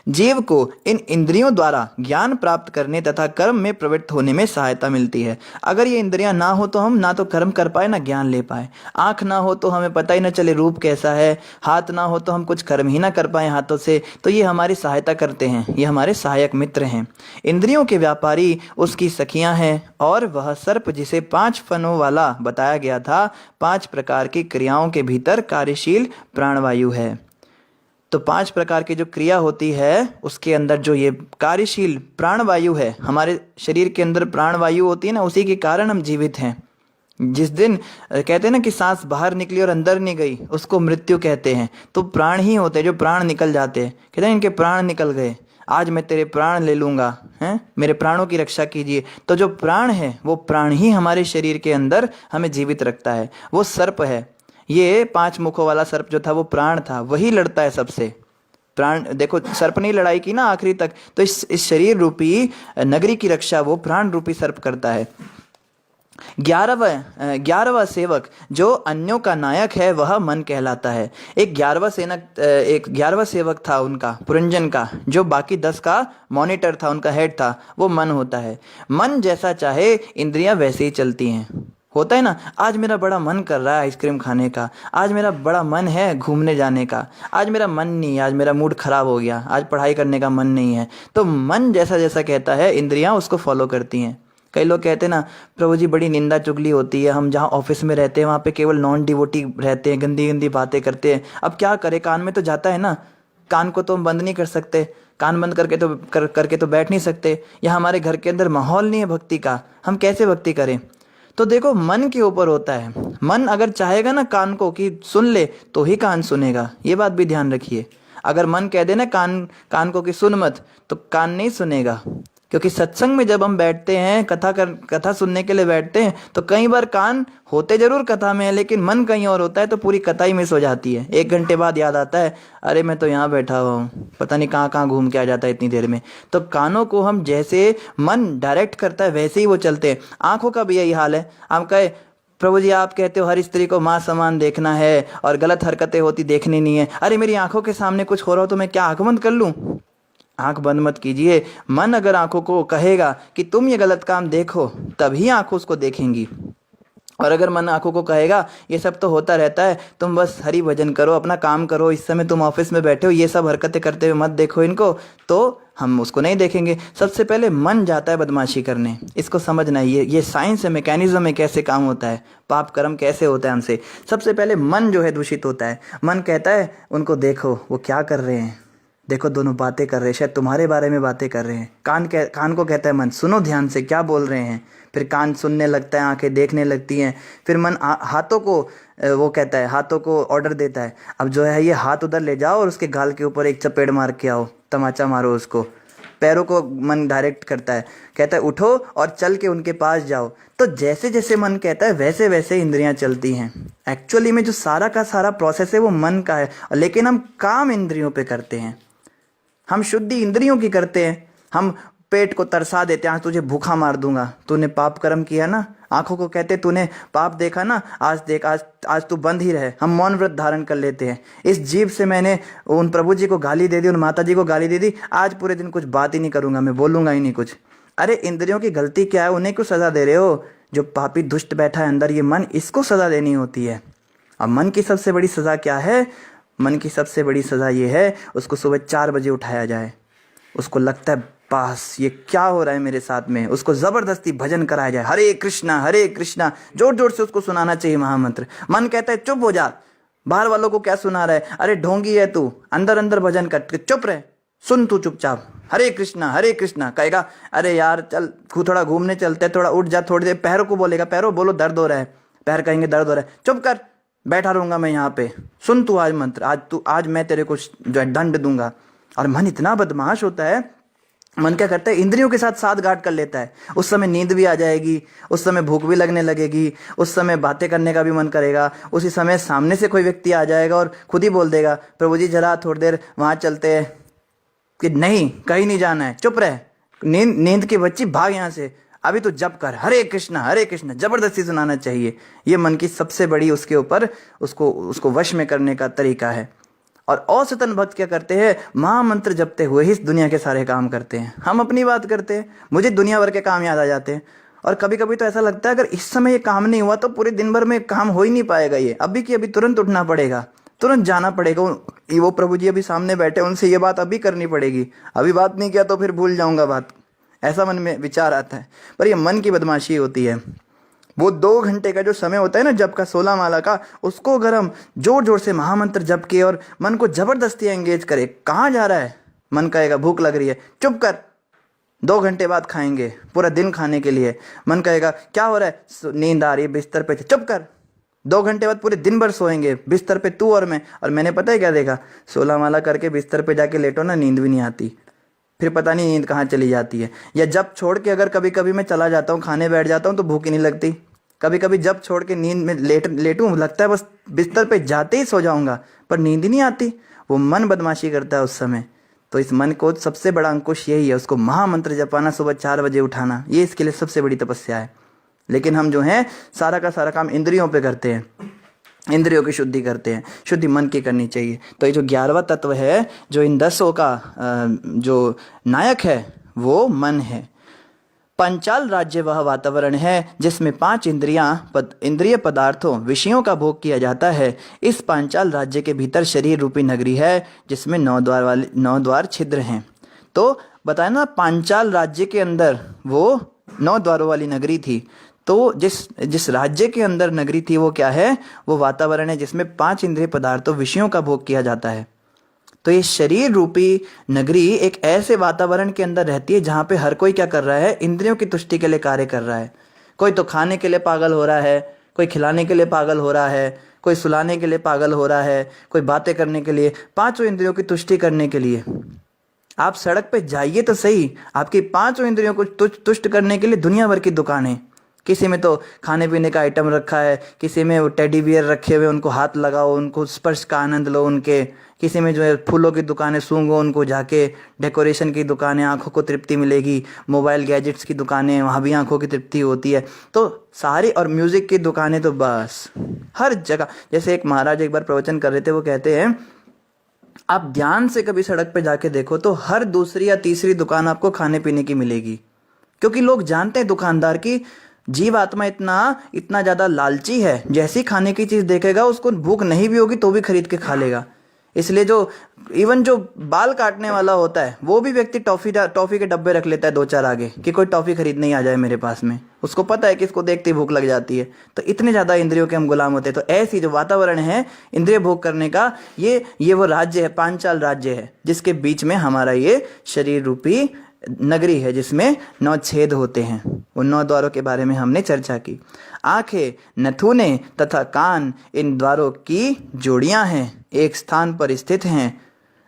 जीव को इन इंद्रियों द्वारा ज्ञान प्राप्त करने तथा कर्म में प्रवृत्त होने में सहायता मिलती है। अगर ये इंद्रियां ना हो तो हम ना तो कर्म कर पाए, ना ज्ञान ले पाए। आँख ना हो तो हमें पता ही ना चले रूप कैसा है, हाथ ना हो तो हम कुछ कर्म ही ना कर पाए हाथों से। तो ये हमारी सहायता करते हैं, ये हमारे सहायक मित्र हैं। इंद्रियों के व्यापारी उसकी सखियां हैं और वह सर्प जिसे 5 फनों वाला बताया गया था, 5 प्रकार की क्रियाओं के भीतर कार्यशील प्राणवायु है। तो 5 प्रकार की जो क्रिया होती है उसके अंदर जो ये कार्यशील प्राणवायु है, हमारे शरीर के अंदर प्राणवायु होती है ना, उसी के कारण हम जीवित हैं। जिस दिन कहते हैं ना कि सांस बाहर निकली और अंदर नहीं गई, उसको मृत्यु कहते हैं। तो प्राण ही होते हैं जो प्राण निकल जाते हैं। कहते हैं इनके प्राण निकल गए, आज मैं तेरे प्राण ले लूँगा, हैं, मेरे प्राणों की रक्षा कीजिए। तो जो प्राण है वो प्राण ही हमारे शरीर के अंदर हमें जीवित रखता है। वो सर्प है, ये 5 मुखों वाला सर्प जो था वो प्राण था, वही लड़ता है सबसे। प्राण देखो, सर्प ने लड़ाई की ना आखिरी तक, तो इस शरीर रूपी नगरी की रक्षा वो प्राण रूपी सर्प करता है। 11वां सेवक जो अन्यों का नायक है वह मन कहलाता है। एक 11वां सेवक था उनका, पुरंजन का, जो बाकी 10 का मॉनिटर था, उनका हेड था, वो मन होता है। मन जैसा चाहे इंद्रियां वैसे ही चलती हैं। होता है ना, आज मेरा बड़ा मन कर रहा है आइसक्रीम खाने का, आज मेरा बड़ा मन है घूमने जाने का, आज मेरा मन नहीं, आज मेरा मूड खराब हो गया, आज पढ़ाई करने का मन नहीं है। तो मन जैसा जैसा कहता है, इंद्रियां उसको फॉलो करती हैं। कई लोग कहते हैं ना प्रभु जी बड़ी निंदा चुगली होती है, हम जहाँ ऑफिस में रहते हैं वहाँ पे केवल नॉन डिवोटी रहते हैं, गंदी गंदी बातें करते हैं। अब क्या करें, कान में तो जाता है ना, कान को तो हम बंद नहीं कर सकते, कान बंद करके तो बैठ नहीं सकते। या हमारे घर के अंदर माहौल नहीं है भक्ति का, हम कैसे भक्ति करें? तो देखो मन के ऊपर होता है। मन अगर चाहेगा ना कान को कि सुन ले, तो ही कान सुनेगा। ये बात भी ध्यान रखिए। अगर मन कह दे ना कान को कि सुन मत, तो कान नहीं सुनेगा। क्योंकि सत्संग में जब हम बैठते हैं, कथा सुनने के लिए बैठते हैं, तो कई बार कान होते जरूर कथा में है, लेकिन मन कहीं और होता है, तो पूरी कथा ही मिस हो जाती है। 1 घंटे बाद याद आता है, अरे मैं तो यहाँ बैठा हुआ हूँ, पता नहीं कहाँ कहाँ घूम के आ जाता है इतनी देर में। तो कानों को हम जैसे मन डायरेक्ट करता है वैसे ही वो चलते हैं। आँखों का भी यही हाल है। हम कहे प्रभु जी आप कहते हो हर स्त्री को माँ समान देखना है और गलत हरकतें होती देखनी नहीं है। अरे मेरी आंखों के सामने कुछ हो रहा हो तो मैं क्या आंख बंद कर लूँ? आंख बंद मत कीजिए। मन अगर आंखों को कहेगा कि तुम ये गलत काम देखो, तभी आंख उसको देखेंगी। और अगर मन आंखों को कहेगा ये सब तो होता रहता है, तुम बस हरि भजन करो, अपना काम करो, इस समय तुम ऑफिस में बैठे हो, ये सब हरकतें करते हुए मत देखो इनको, तो हम उसको नहीं देखेंगे। सबसे पहले मन जाता है बदमाशी करने, इसको समझना है। ये साइंस है, मैकेनिज्म है, कैसे काम होता है, पाप कर्म कैसे होता है हमसे। सबसे पहले मन जो है दूषित होता है। मन कहता है उनको देखो वो क्या कर रहे हैं, देखो दोनों बातें कर रहे हैं, शायद तुम्हारे बारे में बातें कर रहे हैं। कान को कहता है मन सुनो ध्यान से क्या बोल रहे हैं, फिर कान सुनने लगता है, आंखें देखने लगती हैं। फिर मन हाथों को वो कहता है, हाथों को ऑर्डर देता है, अब जो है ये हाथ उधर ले जाओ और उसके गाल के ऊपर एक चपेट मार के आओ, तमाचा मारो उसको। पैरों को मन डायरेक्ट करता है, कहता है उठो और चल के उनके पास जाओ। तो जैसे जैसे मन कहता है वैसे वैसे इंद्रियां चलती हैं। एक्चुअली में जो सारा का सारा प्रोसेस है वो मन का है, लेकिन हम काम इंद्रियों पे करते हैं, हम शुद्धि इंद्रियों की करते हैं। हम पेट को तरसा देते हैं, आज तुझे भूखा मार दूंगा, तूने पाप कर्म किया ना। आंखों को कहते तूने पाप देखा ना, आज देख, आज तू बंद ही रहे। हम मौन व्रत धारण कर लेते हैं। इस जीभ से मैंने उन प्रभु जी को गाली दे दी, उन माता जी को गाली दे दी, आज पूरे दिन कुछ बात ही नहीं करूंगा, मैं बोलूंगा ही नहीं कुछ। अरे इंद्रियों की गलती क्या है, उन्हें क्यों सजा दे रहे हो? जो पापी दुष्ट बैठा है अंदर, ये मन, इसको सजा देनी होती है। अब मन की सबसे बड़ी सजा क्या है? मन की सबसे बड़ी सजा ये है, उसको सुबह 4 बजे उठाया जाए। उसको लगता है बस ये क्या हो रहा है मेरे साथ में, उसको जबरदस्ती भजन कराया जाए, हरे कृष्णा, जोर जोर से उसको सुनाना चाहिए महामंत्र। मन कहता है चुप हो जा, बाहर वालों को क्या सुना रहा है, अरे ढोंगी है तू, अंदर अंदर भजन कर, चुप रहे, सुन तू चुपचाप, हरे कृष्णा कहेगा। अरे यार चल थोड़ा घूमने चलते, थोड़ा उठ जा, थोड़ी देर। पैरों को बोलेगा, पैरों बोलो दर्द हो रहा है, पैर कहेंगे दर्द हो रहा है, चुप कर, बैठा रहूंगा मैं यहाँ पे, सुन तू आज मंत्र, आज मैं तेरे को जो है दंड दूंगा। और मन इतना बदमाश होता है, मन क्या करता है, इंद्रियों के साथ साथ गांठ कर लेता है। उस समय नींद भी आ जाएगी, उस समय भूख भी लगने लगेगी, उस समय बातें करने का भी मन करेगा। उसी समय सामने से कोई व्यक्ति आ जाएगा और खुद ही बोल देगा, प्रभु जी जरा थोड़ी देर वहां चलते हैं, कि नहीं कहीं नहीं जाना है, चुप रहे, नींद की बच्ची भाग यहाँ से, अभी तो जप कर, हरे कृष्णा, जबरदस्ती सुनाना चाहिए। ये मन की सबसे बड़ी उसके ऊपर उसको वश में करने का तरीका है। और औसतन भक्त क्या करते हैं, महामंत्र जपते हुए ही इस दुनिया के सारे काम करते हैं। हम अपनी बात करते हैं, मुझे दुनिया भर के काम याद आ जाते हैं। और कभी कभी तो ऐसा लगता है अगर इस समय ये काम नहीं हुआ तो पूरे दिन भर में काम हो ही नहीं पाएगा। ये अभी की अभी तुरंत उठना पड़ेगा, तुरंत जाना पड़ेगा। वो प्रभु जी अभी सामने बैठे, उनसे ये बात अभी करनी पड़ेगी, अभी बात नहीं किया तो फिर भूल जाऊंगा बात, ऐसा मन में विचार आता है। पर ये मन की बदमाशी होती है। वो 2 घंटे का जो समय होता है ना जप का, 16 माला का, उसको अगर हम जोर जोर से महामंत्र जप के और मन को जबरदस्ती एंगेज करे, कहाँ जा रहा है, मन कहेगा भूख लग रही है, चुप कर, 2 घंटे बाद खाएंगे, पूरा दिन खाने के लिए। मन कहेगा क्या हो रहा है, नींद आ रही है, बिस्तर पे, चुप कर, 2 घंटे बाद पूरे दिन भर सोएंगे बिस्तर पे तू और मैं। और मैंने पता है क्या देखा, 16 माला करके बिस्तर पे जाके लेटो ना, नींद भी नहीं आती, फिर पता नहीं नींद कहाँ चली जाती है। या जब छोड़ के अगर कभी कभी मैं चला जाता हूँ, खाने बैठ जाता हूँ तो भूख ही नहीं लगती। कभी कभी जब छोड़ के नींद में लेटूं, लगता है बस बिस्तर पे जाते ही सो जाऊंगा, पर नींद ही नहीं आती। वो मन बदमाशी करता है उस समय। तो इस मन को सबसे बड़ा अंकुश यही है, उसको महामंत्र जपाना, सुबह 4 बजे उठाना, ये इसके लिए सबसे बड़ी तपस्या है। लेकिन हम जो है सारा का सारा काम इंद्रियों पे करते हैं, इंद्रियों की शुद्धि करते हैं। शुद्धि मन की करनी चाहिए। तो ये जो 11वां तत्व है, जो इन 10 का जो नायक है, वो मन है। पंचाल राज्य वह वातावरण है जिसमें 5 इंद्रिय पदार्थों विषयों का भोग किया जाता है। इस पांचाल राज्य के भीतर शरीर रूपी नगरी है जिसमें 9 द्वार छिद्र हैं। तो बताया ना, पांचाल राज्य के अंदर वो 9 द्वारों वाली नगरी थी। तो जिस राज्य के अंदर नगरी थी वो क्या है, वो वातावरण है जिसमें 5 इंद्रिय पदार्थों विषयों का भोग किया जाता है। तो ये शरीर रूपी नगरी एक ऐसे वातावरण के अंदर रहती है जहाँ पे हर कोई क्या कर रहा है, इंद्रियों की तुष्टि के लिए कार्य कर रहा है। कोई तो खाने के लिए पागल हो रहा है, कोई खिलाने के लिए पागल हो रहा है, कोई सुलाने के लिए पागल हो रहा है, कोई बातें करने के लिए, 5 इंद्रियों की तुष्टि करने के लिए। आप सड़क पे जाइए तो सही, आपकी 5 इंद्रियों को तुष्ट करने के लिए दुनिया भर की दुकानें। किसी में तो खाने पीने का आइटम रखा है, किसी में वो टेडी बियर रखे हुए, उनको हाथ लगाओ, उनको स्पर्श का आनंद लो उनके। किसी में जो है फूलों की दुकानें, सूंघो उनको जाके। डेकोरेशन की दुकानें, आंखों को तृप्ति मिलेगी। मोबाइल गैजेट्स की दुकानें, वहाँ भी आंखों की तृप्ति होती है। तो सारी, और म्यूजिक की दुकानें तो बस हर जगह। जैसे एक महाराज एक बार प्रवचन कर रहे थे, वो कहते हैं आप ध्यान से कभी सड़क पे जाके देखो तो हर दूसरी या तीसरी दुकान आपको खाने पीने की मिलेगी, क्योंकि लोग जानते हैं दुकानदार की जीव आत्मा इतना इतना ज़्यादा लालची है, जैसी खाने की चीज़ देखेगा उसको भूख नहीं भी होगी तो भी खरीद के खा लेगा। इसलिए जो इवन जो बाल काटने वाला होता है वो भी व्यक्ति टॉफ़ी के डब्बे रख लेता है दो चार आगे कि कोई टॉफ़ी खरीदने ही आ जाए मेरे पास में, उसको पता है कि इसको देखते ही भूख लग जाती है। तो इतने ज़्यादा इंद्रियों के हम गुलाम होते हैं। तो ऐसी जो वातावरण है इंद्रिय भोग करने का, ये वो राज्य है, पांचाल राज्य है, जिसके बीच में हमारा ये शरीर रूपी नगरी है, जिसमें 9 छेद होते हैं। उन 9 द्वारों के बारे में हमने चर्चा की। आंखें, नथुने तथा कान इन द्वारों की जोड़ियां हैं, एक स्थान पर स्थित हैं।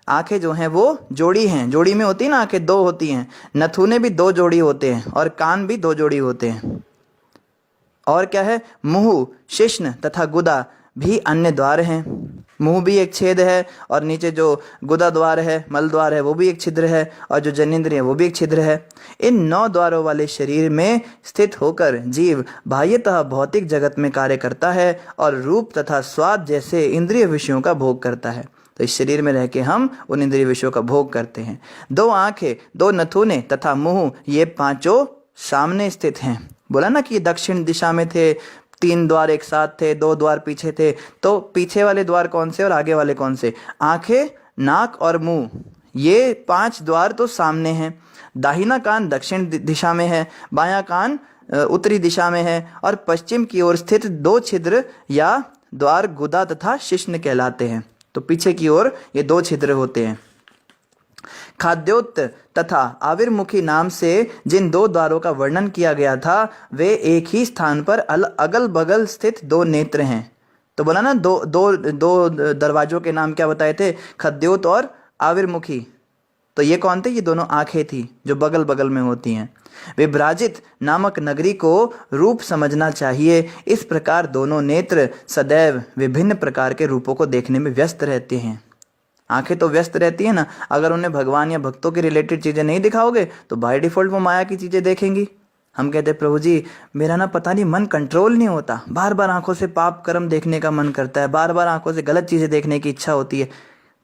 आंखें जो हैं वो जोड़ी हैं, जोड़ी में होती है ना, आंखें 2 होती हैं। नथुने भी 2 जोड़ी होते हैं और कान भी 2 जोड़ी होते हैं। और क्या है, मुंह, शिश्न तथा गुदा भी अन्य द्वार हैं। मुंह भी एक छेद है और नीचे जो गुदा द्वार है, मल द्वार है, वो भी एक छिद्र है, और जो जनेंद्रिय है वो भी एक छिद्र है। इन 9 द्वारों वाले शरीर में स्थित होकर जीव बाह्यतः भौतिक जगत में कार्य करता है और रूप तथा स्वाद जैसे इंद्रिय विषयों का भोग करता है। तो इस शरीर में रह के हम उन इंद्रिय विषयों का भोग करते हैं। 2 आंखें, 2 नथुने तथा मुंह, ये 5 सामने स्थित हैं। बोला ना कि दक्षिण दिशा में थे, 3 द्वार एक साथ थे, 2 द्वार पीछे थे। तो पीछे वाले द्वार कौन से और आगे वाले कौन से? आंखें, नाक और मुंह, ये 5 द्वार तो सामने हैं। दाहिना कान दक्षिण दिशा में है, बायां कान उत्तरी दिशा में है, और पश्चिम की ओर स्थित 2 छिद्र या द्वार गुदा तथा शिश्न कहलाते हैं। तो पीछे की ओर ये 2 छिद्र होते हैं। खाद्योत तथा आविर्मुखी नाम से जिन 2 द्वारों का वर्णन किया गया था, वे एक ही स्थान पर अगल बगल स्थित 2 नेत्र हैं। तो बोला ना, दो दरवाजों के नाम क्या बताए थे? खद्योत और आविर्मुखी। तो ये कौन थे? ये दोनों आंखें थी जो बगल बगल में होती हैं। विभ्राजित नामक नगरी को रूप समझना चाहिए। इस प्रकार दोनों नेत्र सदैव विभिन्न प्रकार के रूपों को देखने में व्यस्त रहते हैं। आंखें तो व्यस्त रहती है ना, अगर उन्हें भगवान या भक्तों के रिलेटेड चीज़ें नहीं दिखाओगे तो बाय डिफॉल्ट वो माया की चीज़ें देखेंगी। हम कहते हैं प्रभु जी मेरा ना पता नहीं मन कंट्रोल नहीं होता, बार बार आंखों से पाप कर्म देखने का मन करता है, बार बार आंखों से गलत चीज़ें देखने की इच्छा होती है।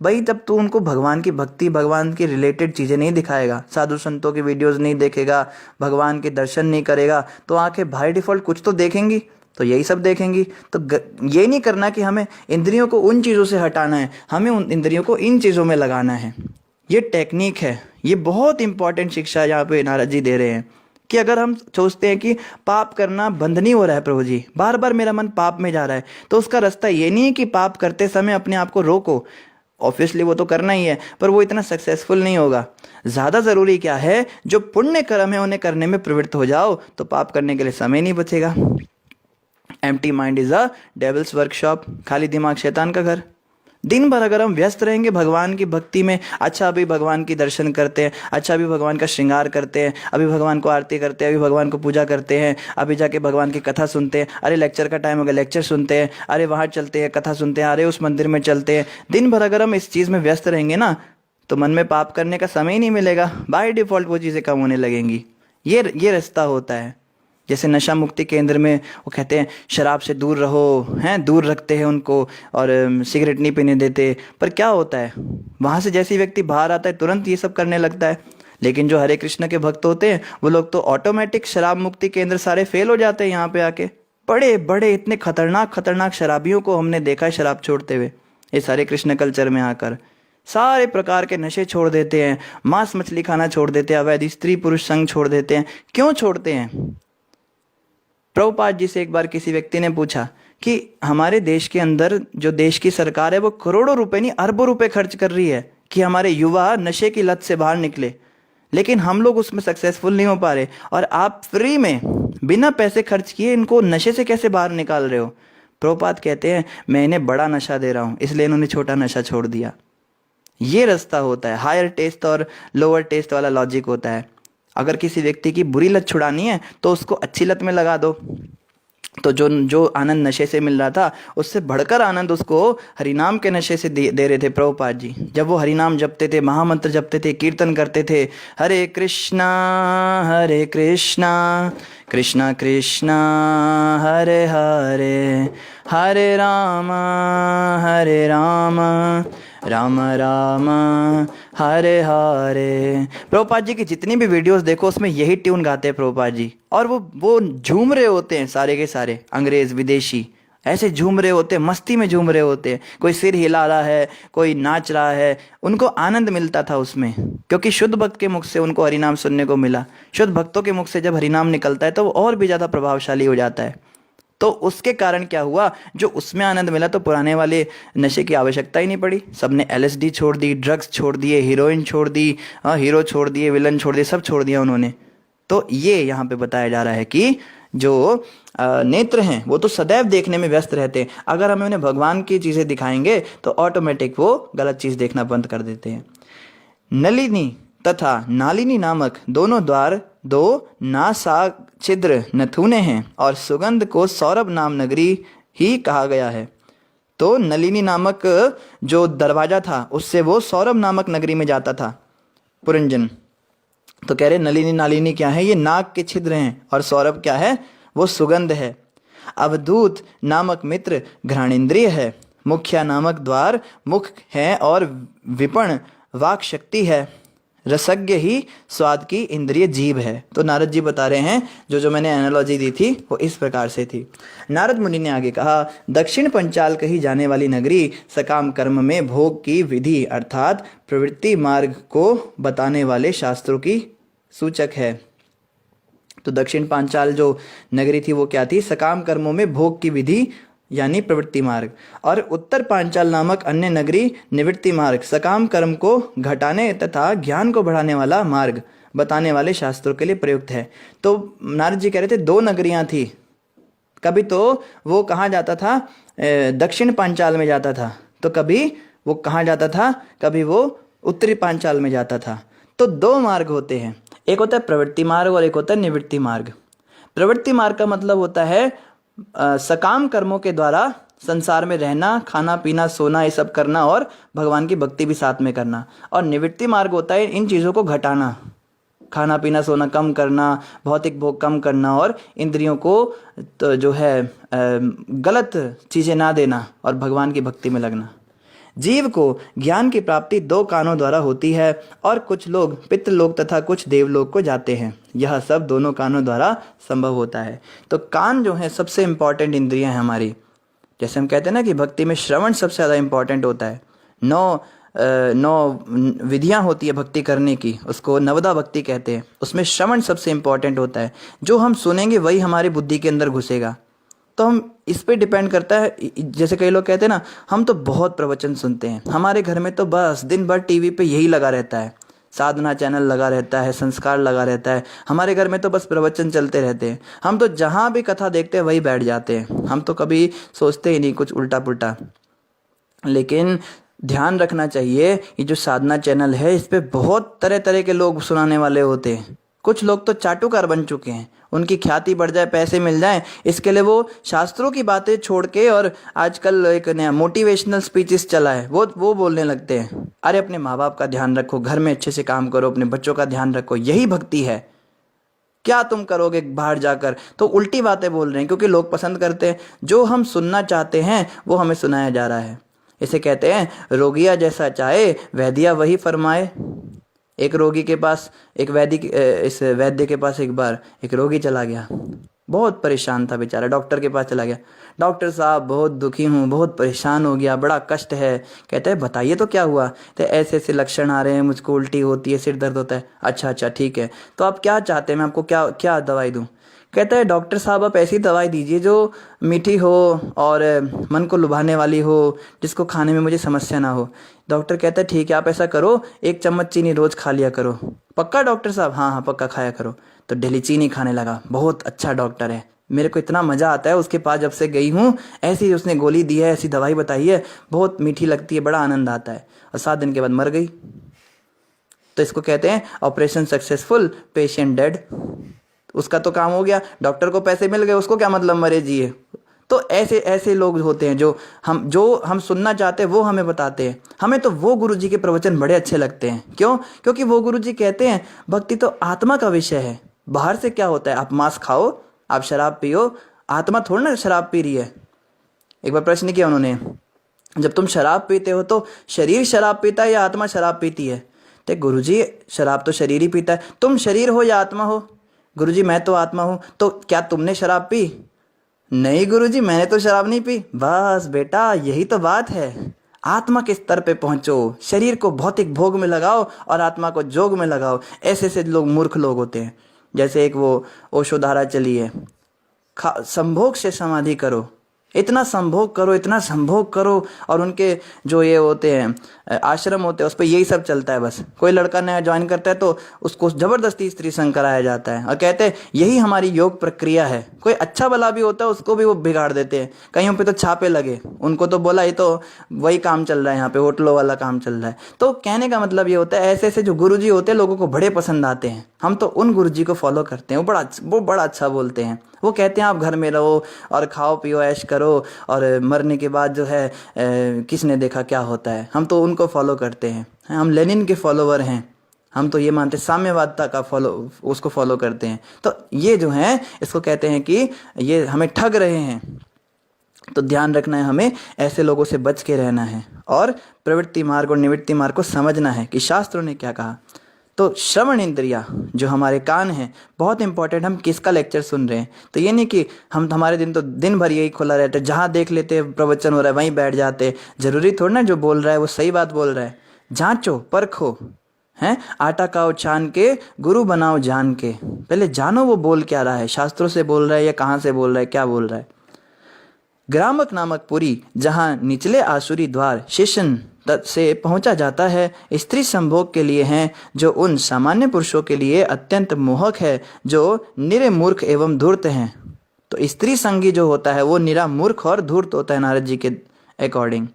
भाई जब तू उनको भगवान की भक्ति, भगवान की रिलेटेड चीज़ें नहीं दिखाएगा, साधु संतों की वीडियोज़ नहीं देखेगा, भगवान के दर्शन नहीं करेगा, तो आंखें बाय डिफॉल्ट कुछ तो देखेंगी, तो यही सब देखेंगी। तो ये नहीं करना कि हमें इंद्रियों को उन चीज़ों से हटाना है, हमें उन इंद्रियों को इन चीज़ों में लगाना है। ये टेक्निक है, ये बहुत इंपॉर्टेंट शिक्षा यहाँ पे नारद जी दे रहे हैं कि अगर हम सोचते हैं कि पाप करना बंद नहीं हो रहा है प्रभु जी, बार बार मेरा मन पाप में जा रहा है, तो उसका रास्ता ये नहीं है कि पाप करते समय अपने आप को रोको। ऑब्वियसली वो तो करना ही है, पर वो इतना सक्सेसफुल नहीं होगा। ज़्यादा ज़रूरी क्या है, जो पुण्य कर्म है उन्हें करने में प्रवृत्त हो जाओ, तो पाप करने के लिए समय नहीं बचेगा। Empty mind is a devils workshop, खाली दिमाग शैतान का घर। दिन भर अगर हम व्यस्त रहेंगे भगवान की भक्ति में, अच्छा अभी भगवान की दर्शन करते हैं, अच्छा अभी भगवान का श्रृंगार करते हैं, अभी भगवान को आरती करते हैं, अभी भगवान को पूजा करते हैं, अभी जाके भगवान की कथा सुनते हैं, अरे लेक्चर का टाइम हो गया लेक्चर सुनते हैं, अरे वहाँ चलते हैं कथा सुनते हैं, अरे उस मंदिर में चलते हैं। दिन भर अगर हम इस चीज़ में व्यस्त रहेंगे ना, तो मन में पाप करने का समय ही नहीं मिलेगा, बाय डिफ़ॉल्ट वो चीज़ें कम होने लगेंगी। ये रास्ता होता है। जैसे नशा मुक्ति केंद्र में वो कहते हैं शराब से दूर रहो, हैं, दूर रखते हैं उनको, और सिगरेट नहीं पीने देते, पर क्या होता है वहाँ से जैसे व्यक्ति बाहर आता है तुरंत ये सब करने लगता है। लेकिन जो हरे कृष्ण के भक्त होते हैं वो लोग तो ऑटोमेटिक शराब मुक्ति केंद्र सारे फेल हो जाते हैं यहाँ पे आके। बड़े बड़े इतने खतरनाक शराबियों को हमने देखा है शराब छोड़ते हुए इस हरे कृष्ण कल्चर में आकर। सारे प्रकार के नशे छोड़ देते हैं, मांस मछली खाना छोड़ देते हैं, अवैध स्त्री पुरुष संग छोड़ देते हैं। क्यों छोड़ते हैं? प्रभुपाद जी से एक बार किसी व्यक्ति ने पूछा कि हमारे देश के अंदर जो देश की सरकार है वो करोड़ों रुपए नहीं अरबों रुपए खर्च कर रही है कि हमारे युवा नशे की लत से बाहर निकले, लेकिन हम लोग उसमें सक्सेसफुल नहीं हो पा रहे, और आप फ्री में बिना पैसे खर्च किए इनको नशे से कैसे बाहर निकाल रहे हो? प्रभुपाद कहते हैं मैं इन्हें बड़ा नशा दे रहा हूँ, इसलिए इन्होंने छोटा नशा छोड़ दिया। ये रास्ता होता है, हायर टेस्ट और लोअर टेस्ट वाला लॉजिक होता है। अगर किसी व्यक्ति की बुरी लत छुड़ानी है तो उसको अच्छी लत में लगा दो, तो जो आनंद नशे से मिल रहा था उससे बढ़कर आनंद उसको हरिनाम के नशे से दे रहे थे प्रभुपाद जी। जब वो हरिनाम जपते थे, महामंत्र जपते थे, कीर्तन करते थे, हरे कृष्णा कृष्णा कृष्णा हरे हरे हरे राम राम राम हरे हरे। प्रभुपाद जी की जितनी भी वीडियोस देखो उसमें यही ट्यून गाते हैं प्रभुपाद जी, और वो झूम रहे होते हैं सारे के सारे, अंग्रेज विदेशी ऐसे झूम रहे होते हैं, मस्ती में झूम रहे होते हैं, कोई सिर हिला रहा है, कोई नाच रहा है, उनको आनंद मिलता था उसमें, क्योंकि शुद्ध भक्त के मुख से उनको हरिनाम सुनने को मिला। शुद्ध भक्तों के मुख से जब हरिनाम निकलता है तो वो और भी ज़्यादा प्रभावशाली हो जाता है। तो उसके कारण क्या हुआ, जो उसमें आनंद मिला तो पुराने वाले नशे की आवश्यकता ही नहीं पड़ी। सबने LSD छोड़ दी, ड्रग्स छोड़ दिए, हीरोइन छोड़ दी, हीरो छोड़ दिए, विलन छोड़ दिए, सब छोड़ दिया उन्होंने। तो ये यहाँ पे बताया जा रहा है कि जो नेत्र हैं वो तो सदैव देखने में व्यस्त रहते हैं, अगर हमें उन्हें भगवान की चीज़ें दिखाएंगे तो ऑटोमेटिक वो गलत चीज़ देखना बंद कर देते हैं। नलिनी तथा नालिनी नामक दोनों द्वार दो नासाग छिद्र नथुने हैं, और सुगंध को सौरभ नाम नगरी ही कहा गया है। तो नलिनी नामक जो दरवाजा था उससे वो सौरभ नामक नगरी में जाता था पुरंजन। तो कह रहे नलिनी नालिनी क्या है, ये नाग के छिद्र हैं, और सौरभ क्या है, वो सुगंध है। अवधूत नामक मित्र घ्राणेन्द्रिय है। मुख्या नामक द्वार मुख है, और विपण वाक शक्ति है। रसज्ञ ही स्वाद की इंद्रिय जीभ है। तो नारद जी बता रहे हैं, जो मैंने एनालॉजी दी थी वो इस प्रकार से थी। नारद मुनि ने आगे कहा, दक्षिण पंचाल कही जाने वाली नगरी सकाम कर्म में भोग की विधि अर्थात प्रवृत्ति मार्ग को बताने वाले शास्त्रों की सूचक है। तो दक्षिण पांचाल जो नगरी थी वो क्या थी, सकाम कर्मों में भोग की विधि यानी प्रवृत्ति मार्ग, और उत्तर पांचाल नामक अन्य नगरी निवृत्ति मार्ग, सकाम कर्म को घटाने तथा ज्ञान को बढ़ाने वाला मार्ग बताने वाले शास्त्रों के लिए प्रयुक्त है। तो नारद जी कह रहे थे दो नगरियां थी, कभी तो वो कहाँ जाता था, दक्षिण पांचाल में जाता था, तो कभी वो कहाँ जाता था, कभी वो उत्तरी पांचाल में जाता था। तो दो मार्ग होते हैं, एक होता है प्रवृत्ति मार्ग और एक होता है निवृत्ति मार्ग। प्रवृत्ति मार्ग का मतलब होता है सकाम कर्मों के द्वारा संसार में रहना, खाना पीना सोना ये सब करना, और भगवान की भक्ति भी साथ में करना। और निवृत्ति मार्ग होता है इन चीज़ों को घटाना, खाना पीना सोना कम करना, भौतिक भोग कम करना, और इंद्रियों को तो जो है गलत चीज़ें ना देना, और भगवान की भक्ति में लगना। जीव को ज्ञान की प्राप्ति दो कानों द्वारा होती है, और कुछ लोग पितृलोक तथा कुछ देवलोक को जाते हैं। यह सब दोनों कानों द्वारा संभव होता है। तो कान जो है सबसे इम्पॉर्टेंट इंद्रियां हैं हमारी। जैसे हम कहते हैं ना कि भक्ति में श्रवण सबसे ज़्यादा इम्पॉर्टेंट होता है। नौ विधियां होती है भक्ति करने की, उसको नवदा भक्ति कहते हैं। उसमें श्रवण सबसे इम्पॉर्टेंट होता है। जो हम सुनेंगे वही हमारी बुद्धि के अंदर घुसेगा। तो हम इस पे डिपेंड करता है। जैसे कई लोग कहते हैं ना, हम तो बहुत प्रवचन सुनते हैं, हमारे घर में तो बस दिन भर टीवी पे यही लगा रहता है, साधना चैनल लगा रहता है, संस्कार लगा रहता है, हमारे घर में तो बस प्रवचन चलते रहते हैं। हम तो जहाँ भी कथा देखते हैं वही बैठ जाते हैं, हम तो कभी सोचते ही नहीं कुछ उल्टा पुल्टा। लेकिन ध्यान रखना चाहिए, ये जो साधना चैनल है इस पे बहुत तरह तरह के लोग सुनाने वाले होते हैं। कुछ लोग तो चाटुकार बन चुके हैं, उनकी ख्याति बढ़ जाए, पैसे मिल जाए, इसके लिए वो शास्त्रों की बातें छोड़ के, और आजकल एक नया मोटिवेशनल स्पीचेस चला है वो बोलने लगते हैं। अरे अपने माँ बाप का ध्यान रखो, घर में अच्छे से काम करो, अपने बच्चों का ध्यान रखो, यही भक्ति है। क्या तुम करोगे बाहर जाकर? तो उल्टी बातें बोल रहे हैं, क्योंकि लोग पसंद करते हैं। जो हम सुनना चाहते हैं वो हमें सुनाया जा रहा है। इसे कहते हैं रोगिया जैसा चाहे वैद्या वही फरमाए। एक रोगी के पास इस वैद्य के पास एक बार एक रोगी चला गया, बहुत परेशान था बेचारा, डॉक्टर के पास चला गया। डॉक्टर साहब बहुत दुखी हूँ, बहुत परेशान हो गया, बड़ा कष्ट है। कहते हैं बताइए तो क्या हुआ? तो ऐसे ऐसे लक्षण आ रहे हैं, मुझको उल्टी होती है, सिर दर्द होता है। अच्छा ठीक है, तो आप क्या चाहते हैं, मैं आपको क्या क्या दवाई दूँ? कहता है डॉक्टर साहब आप ऐसी दवाई दीजिए जो मीठी हो और मन को लुभाने वाली हो, जिसको खाने में मुझे समस्या ना हो। डॉक्टर कहता है ठीक है, आप ऐसा करो, 1 चम्मच चीनी रोज खा लिया करो। पक्का डॉक्टर साहब? हाँ पक्का खाया करो। तो डेली चीनी खाने लगा। बहुत अच्छा डॉक्टर है, मेरे को इतना मज़ा आता है उसके पास जब से गई हूँ। ऐसी उसने गोली दी है, ऐसी दवाई बताई है, बहुत मीठी लगती है, बड़ा आनंद आता है। और 7 दिन के बाद मर गई। तो इसको कहते हैं ऑपरेशन सक्सेसफुल, पेशेंट डेड। उसका तो काम हो गया, डॉक्टर को पैसे मिल गए, उसको क्या मतलब मरे जिए। तो ऐसे ऐसे लोग होते हैं जो हम सुनना चाहते हैं वो हमें बताते हैं। हमें तो वो गुरुजी के प्रवचन बड़े अच्छे लगते हैं। क्यों? क्योंकि वो गुरुजी कहते हैं भक्ति तो आत्मा का विषय है। बाहर से क्या होता है, आप मांस खाओ, आप शराब पियो, आत्मा थोड़ा ना शराब पी रही है। एक बार प्रश्न किया उन्होंने, जब तुम शराब पीते हो तो शरीर शराब पीता है या आत्मा शराब पीती है? तो गुरुजी शराब तो शरीर ही पीता है। तुम शरीर हो या आत्मा हो? गुरुजी मैं तो आत्मा हूँ। तो क्या तुमने शराब पी? नहीं गुरुजी मैंने तो शराब नहीं पी। बस बेटा यही तो बात है, आत्मा के स्तर पे पहुंचो, शरीर को भौतिक भोग में लगाओ और आत्मा को जोग में लगाओ। ऐसे ऐसे लोग मूर्ख लोग होते हैं। जैसे एक वो ओशोधारा चली है, संभोग से समाधि करो, इतना संभोग करो, इतना संभोग करो। और उनके जो ये होते हैं आश्रम होते हैं उस पर यही सब चलता है। बस कोई लड़का नया ज्वाइन करता है तो उसको जबरदस्ती स्त्री संग कराया जाता है और कहते हैं यही हमारी योग प्रक्रिया है। कोई अच्छा भला भी होता है उसको भी वो बिगाड़ देते हैं। कहीं पे तो छापे लगे, उनको तो बोला ये तो वही काम चल रहा है, यहाँ पे होटलों वाला काम चल रहा है। तो कहने का मतलब ये होता है ऐसे ऐसे जो गुरुजी होते हैं लोगों को बड़े पसंद आते हैं। हम तो उन गुरुजी को फॉलो करते हैं, वो बड़ा अच्छा बोलते हैं। वो कहते हैं आप घर में रहो और खाओ पियो ऐश करो और मरने के बाद जो है किसने देखा क्या होता है। हम तो उनको फॉलो करते हैं, हम लेनिन के फॉलोवर हैं। हम तो ये मानते साम्यवादता का उसको फॉलो करते हैं। तो ये जो है इसको कहते हैं कि ये हमें ठग रहे हैं। तो ध्यान रखना है, हमें ऐसे लोगों से बच के रहना है और प्रवृत्ति मार्ग और निवृत्ति मार्ग को समझना है कि शास्त्रों ने क्या कहा। तो श्रवण इंद्रिया जो हमारे कान हैं बहुत इंपॉर्टेंट। हम किसका लेक्चर सुन रहे हैं? तो ये नहीं कि हमारे दिन भर यही खुला रहता है, जहाँ देख लेते हैं प्रवचन हो रहा है वहीं बैठ जाते। जरूरी थोड़ा ना जो बोल रहा है वो सही बात बोल रहा है। जांचो परखो, हैं आटा खाओ छान के, गुरु बनाओ जान के। पहले जानो वो बोल क्या रहा है, शास्त्रों से बोल रहा है या कहाँ से बोल रहा है, क्या बोल रहा है। ग्रामक नामक पुरी जहाँ निचले आसुरी द्वार शेषन से पहुंचा जाता है, स्त्री संभोग के लिए हैं जो उन सामान्य पुरुषों के लिए अत्यंत मोहक है जो निरे मूर्ख एवं धूर्त हैं। तो स्त्री संगी जो होता है वो निरा मूर्ख और धूर्त होता है नारद जी के अकॉर्डिंग।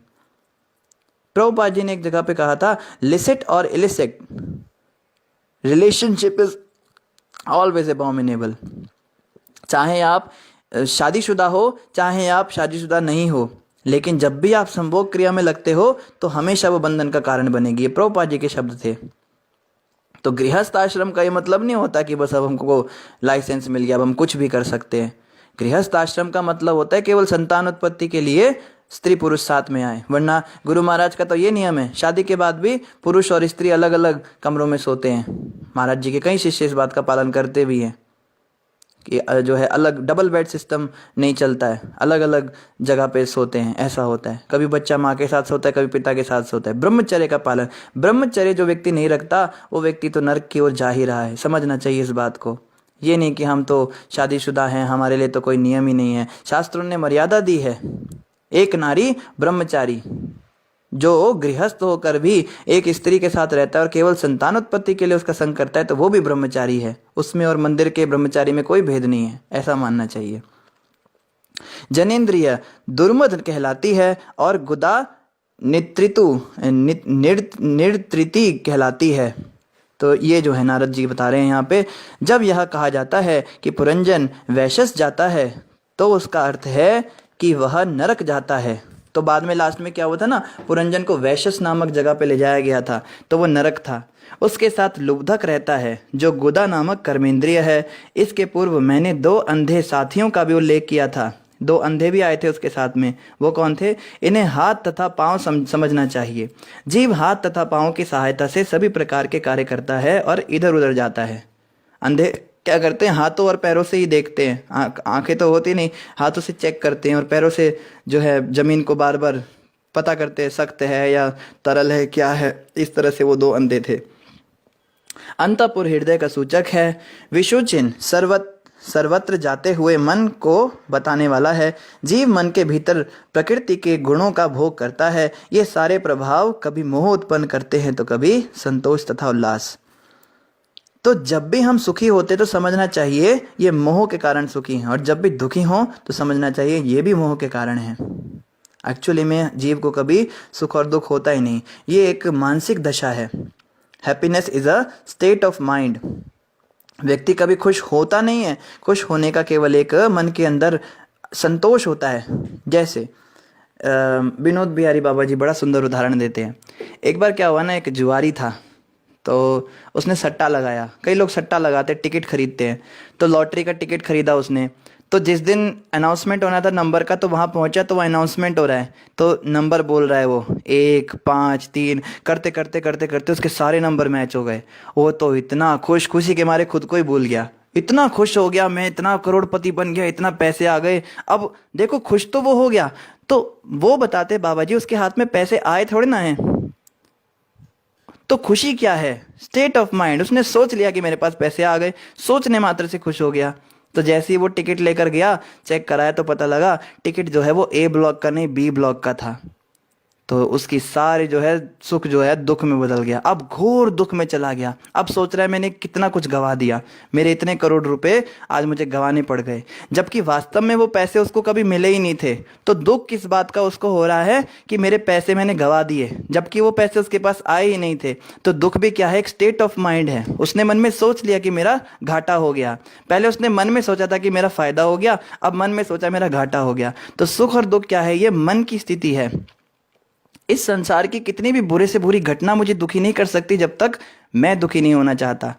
प्रभुपाद जी ने एक जगह पे कहा था, लिसिट और इलिसिट रिलेशनशिप इज ऑलवेज अबॉमिनेबल। चाहे आप शादीशुदा हो चाहे आप शादीशुदा नहीं हो, लेकिन जब भी आप संभोग क्रिया में लगते हो तो हमेशा वो बंधन का कारण बनेगी। ये प्रभुपाद जी के शब्द थे। तो गृहस्थ आश्रम का ये मतलब नहीं होता कि बस अब हमको लाइसेंस मिल गया अब हम कुछ भी कर सकते हैं। गृहस्थ आश्रम का मतलब होता है केवल संतान उत्पत्ति के लिए स्त्री पुरुष साथ में आए। वरना गुरु महाराज का तो ये नियम है, शादी के बाद भी पुरुष और स्त्री अलग अलग कमरों में सोते हैं। महाराज जी के कई शिष्य इस बात का पालन करते भी हैं कि जो है अलग डबल बेड सिस्टम नहीं चलता है, अलग अलग जगह पे सोते हैं। ऐसा होता है, कभी बच्चा माँ के साथ सोता है, कभी पिता के साथ सोता है। ब्रह्मचर्य का पालन, ब्रह्मचर्य जो व्यक्ति नहीं रखता वो व्यक्ति तो नरक की ओर जा ही रहा है। समझना चाहिए इस बात को। ये नहीं कि हम तो शादीशुदा हैं हमारे लिए तो कोई नियम ही नहीं है। शास्त्रों ने मर्यादा दी है। एक नारी ब्रह्मचारी जो गृहस्थ होकर भी एक स्त्री के साथ रहता है और केवल संतान उत्पत्ति के लिए उसका संग करता है तो वो भी ब्रह्मचारी है। उसमें और मंदिर के ब्रह्मचारी में कोई भेद नहीं है, ऐसा मानना चाहिए। जनेन्द्रिय दुर्मद कहलाती है और गुदा निर्तृति कहलाती है। तो ये जो है नारद जी बता रहे हैं यहाँ पे, जब यह कहा जाता है कि पुरंजन वैशस जाता है तो उसका अर्थ है कि वह नरक जाता है। तो बाद में लास्ट में क्या हुआ था ना, पुरंजन को वैशस नामक जगह पे ले जाया गया था तो वो नरक था। उसके साथ लुब्धक रहता है जो गुदा नामक कर्मेंद्रिय है। इसके पूर्व मैंने 2 अंधे साथियों का भी उल्लेख किया था। 2 अंधे भी आए थे उसके साथ में। वो कौन थे? इन्हें हाथ तथा पांव समझना चाहिए। जीव हाथ तथा पांव की सहायता से सभी प्रकार के कार्य करता है और इधर उधर जाता है। अंधे क्या करते हैं? हाथों और पैरों से ही देखते हैं। आंखें तो होती नहीं, हाथों से चेक करते हैं और पैरों से जो है जमीन को बार बार पता करते हैं सख्त है या तरल है क्या है। इस तरह से वो 2 अंधे थे। अंतःपुर हृदय का सूचक है। विषुचिन सर्वत्र जाते हुए मन को बताने वाला है। जीव मन के भीतर प्रकृति के गुणों का भोग करता है। ये सारे प्रभाव कभी मोह उत्पन्न करते हैं तो कभी संतोष तथा उल्लास। तो जब भी हम सुखी होते तो समझना चाहिए ये मोह के कारण सुखी हैं, और जब भी दुखी हों तो समझना चाहिए ये भी मोह के कारण है। एक्चुअली में जीव को कभी सुख और दुख होता ही नहीं, ये एक मानसिक दशा है। Happiness is a state of mind. व्यक्ति कभी खुश होता नहीं है, खुश होने का केवल एक मन के अंदर संतोष होता है। जैसे विनोद बिहारी बाबा जी बड़ा सुंदर उदाहरण देते हैं। एक बार क्या हुआ ना, एक जुआरी था तो उसने सट्टा लगाया। कई लोग सट्टा लगाते टिकट खरीदते हैं, तो लॉटरी का टिकट खरीदा उसने। तो जिस दिन अनाउंसमेंट होना था नंबर का, तो वहाँ पहुँचा तो वहाँ अनाउंसमेंट हो रहा है, तो नंबर बोल रहा है वो 1 5 3, करते करते करते करते उसके सारे नंबर मैच हो गए। वो तो इतना खुश, खुशी के मारे खुद को ही भूल गया, इतना खुश हो गया, मैं इतना करोड़पति बन गया, इतना पैसे आ गए। अब देखो खुश तो वो हो गया, तो वो बताते बाबा जी उसके हाथ में पैसे आए थोड़े ना हैं। तो खुशी क्या है? State of mind. उसने सोच लिया कि मेरे पास पैसे आ गए, सोचने मात्र से खुश हो गया। तो जैसे ही वो टिकट लेकर गया, चेक कराया तो पता लगा टिकट जो है वो ए ब्लॉक का नहीं बी ब्लॉक का था। तो उसकी सारी जो है सुख जो है दुख में बदल गया, अब घोर दुख में चला गया। अब सोच रहा है मैंने कितना कुछ गवा दिया, मेरे इतने करोड़ रुपए आज मुझे गंवाने पड़ गए, जबकि वास्तव में वो पैसे उसको कभी मिले ही नहीं थे। तो दुख किस बात का उसको हो रहा है कि मेरे पैसे मैंने गवा दिए, जबकि वो पैसे उसके पास आए ही नहीं थे। तो दुख भी क्या है? एक स्टेट ऑफ माइंड है। उसने मन में सोच लिया कि मेरा घाटा हो गया। पहले उसने मन में सोचा था कि मेरा फायदा हो गया, अब मन में सोचा मेरा घाटा हो गया। तो सुख और दुख क्या है? ये मन की स्थिति है। इस संसार की कितनी भी बुरे से बुरी घटना मुझे दुखी नहीं कर सकती जब तक मैं दुखी नहीं होना चाहता।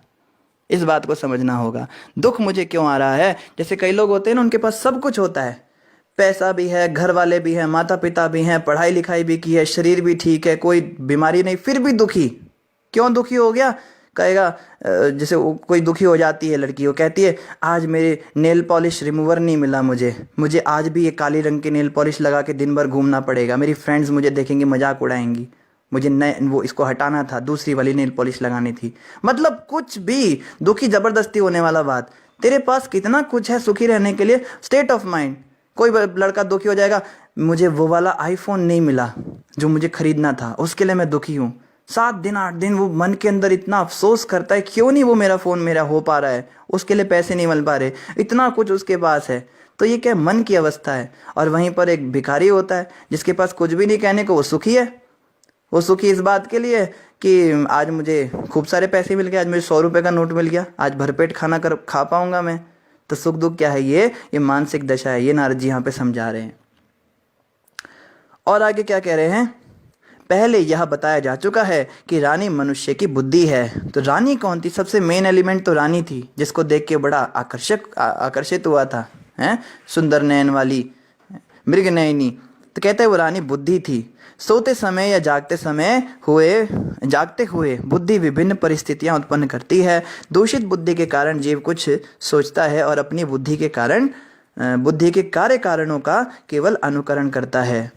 इस बात को समझना होगा। दुख मुझे क्यों आ रहा है? जैसे कई लोग होते हैं ना, उनके पास सब कुछ होता है, पैसा भी है, घर वाले भी हैं, माता पिता भी हैं, पढ़ाई लिखाई भी की है, शरीर भी ठीक है, कोई बीमारी नहीं, फिर भी दुखी। क्यों दुखी हो गया? कहेगा जैसे कोई दुखी हो जाती है लड़की, वो कहती है आज मेरे नेल पॉलिश रिमूवर नहीं मिला, मुझे आज भी ये काली रंग की नेल पॉलिश लगा के दिन भर घूमना पड़ेगा, मेरी फ्रेंड्स मुझे देखेंगे मजाक उड़ाएंगी, मुझे नए वो इसको हटाना था, दूसरी वाली नेल पॉलिश लगानी थी। मतलब कुछ भी दुखी जबरदस्ती होने वाला बात। तेरे पास कितना कुछ है सुखी रहने के लिए। State of mind. कोई लड़का दुखी हो जाएगा, मुझे वो वाला आईफोन नहीं मिला जो मुझे खरीदना था, उसके लिए मैं दुखी हूँ। 7 दिन 8 दिन वो मन के अंदर इतना अफसोस करता है, क्यों नहीं वो मेरा फोन मेरा हो पा रहा है, उसके लिए पैसे नहीं मिल पा रहे, इतना कुछ उसके पास है। तो ये क्या मन की अवस्था है। और वहीं पर एक भिखारी होता है जिसके पास कुछ भी नहीं कहने को, वो सुखी है। वो सुखी इस बात के लिए कि आज मुझे खूब सारे पैसे मिल गए, आज मुझे 100 रुपए का नोट मिल गया, आज भरपेट खाना खा पाऊंगा मैं। तो सुख दुख क्या है? ये मानसिक दशा है। ये नारद जी यहाँ पे समझा रहे हैं। और आगे क्या कह रहे हैं? पहले यह बताया जा चुका है कि रानी मनुष्य की बुद्धि है। तो रानी कौन थी? सबसे मेन एलिमेंट तो रानी थी, जिसको देख के बड़ा आकर्षित हुआ था, हैं? सुंदर नयन वाली मृग नयनी। तो कहते हैं वो रानी बुद्धि थी। सोते समय या जागते हुए बुद्धि विभिन्न परिस्थितियां उत्पन्न करती है। दूषित बुद्धि के कारण जीव कुछ सोचता है और अपनी बुद्धि के कार्य कारणों का केवल अनुकरण करता है।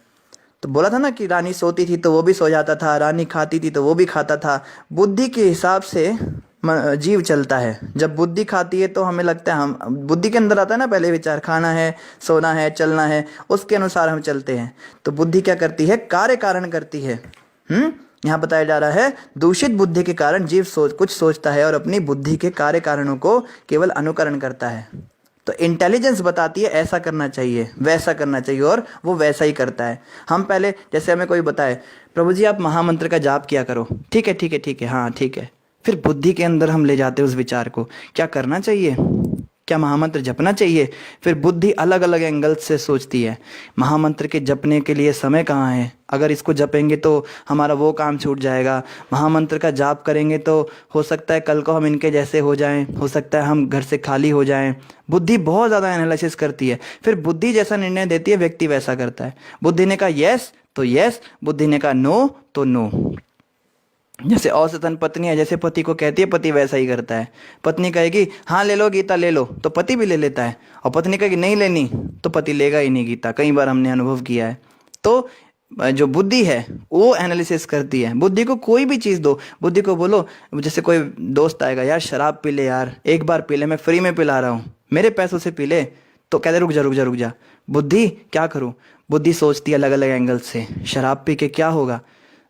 तो बोला था ना कि रानी सोती थी तो वो भी सो जाता था, रानी खाती थी तो वो भी खाता था। बुद्धि के हिसाब से जीव चलता है। जब बुद्धि खाती है तो हमें लगता है, हम बुद्धि के अंदर आता है ना पहले विचार, खाना है, सोना है, चलना है, उसके अनुसार हम चलते हैं। तो बुद्धि क्या करती है? कार्य कारण करती है। यहाँ बताया जा रहा है दूषित बुद्धि के कारण जीव कुछ सोचता है और अपनी बुद्धि के कार्य कारणों को केवल अनुकरण करता है। तो इंटेलिजेंस बताती है ऐसा करना चाहिए, वैसा करना चाहिए, और वो वैसा ही करता है। हम पहले जैसे हमें कोई बताए, प्रभु जी आप महामंत्र का जाप किया करो, ठीक है ठीक है ठीक है, हाँ ठीक है। फिर बुद्धि के अंदर हम ले जाते हैं उस विचार को, क्या करना चाहिए, क्या महामंत्र जपना चाहिए। फिर बुद्धि अलग अलग एंगल से सोचती है, महामंत्र के जपने के लिए समय कहाँ है, अगर इसको जपेंगे तो हमारा वो काम छूट जाएगा, महामंत्र का जाप करेंगे तो हो सकता है कल को हम इनके जैसे हो जाएं, हो सकता है हम घर से खाली हो जाएं। बुद्धि बहुत ज़्यादा एनालिसिस करती है। फिर बुद्धि जैसा निर्णय देती है, व्यक्ति वैसा करता है। बुद्धि ने कहा यस तो यस, बुद्धि ने कहा नो तो नो। जैसे औसतन पत्नी है, जैसे पति को कहती है पति वैसा ही करता है। पत्नी कहेगी हाँ ले लो गीता ले लो, तो पति भी ले लेता है। और पत्नी कहेगी नहीं लेनी, तो पति लेगा ही नहीं गीता। कई बार हमने अनुभव किया है। तो जो बुद्धि है वो एनालिसिस करती है। बुद्धि को कोई भी चीज़ दो, बुद्धि को बोलो, जैसे कोई दोस्त आएगा, यार शराब पी ले, यार एक बार पी ले, मैं फ्री में पिला रहा हूँ, मेरे पैसों से पी ले, तो कहते रुक जा रुक जा रुक जा। बुद्धि क्या करूँ? बुद्धि सोचती है अलग अलग एंगल से, शराब पी के क्या होगा,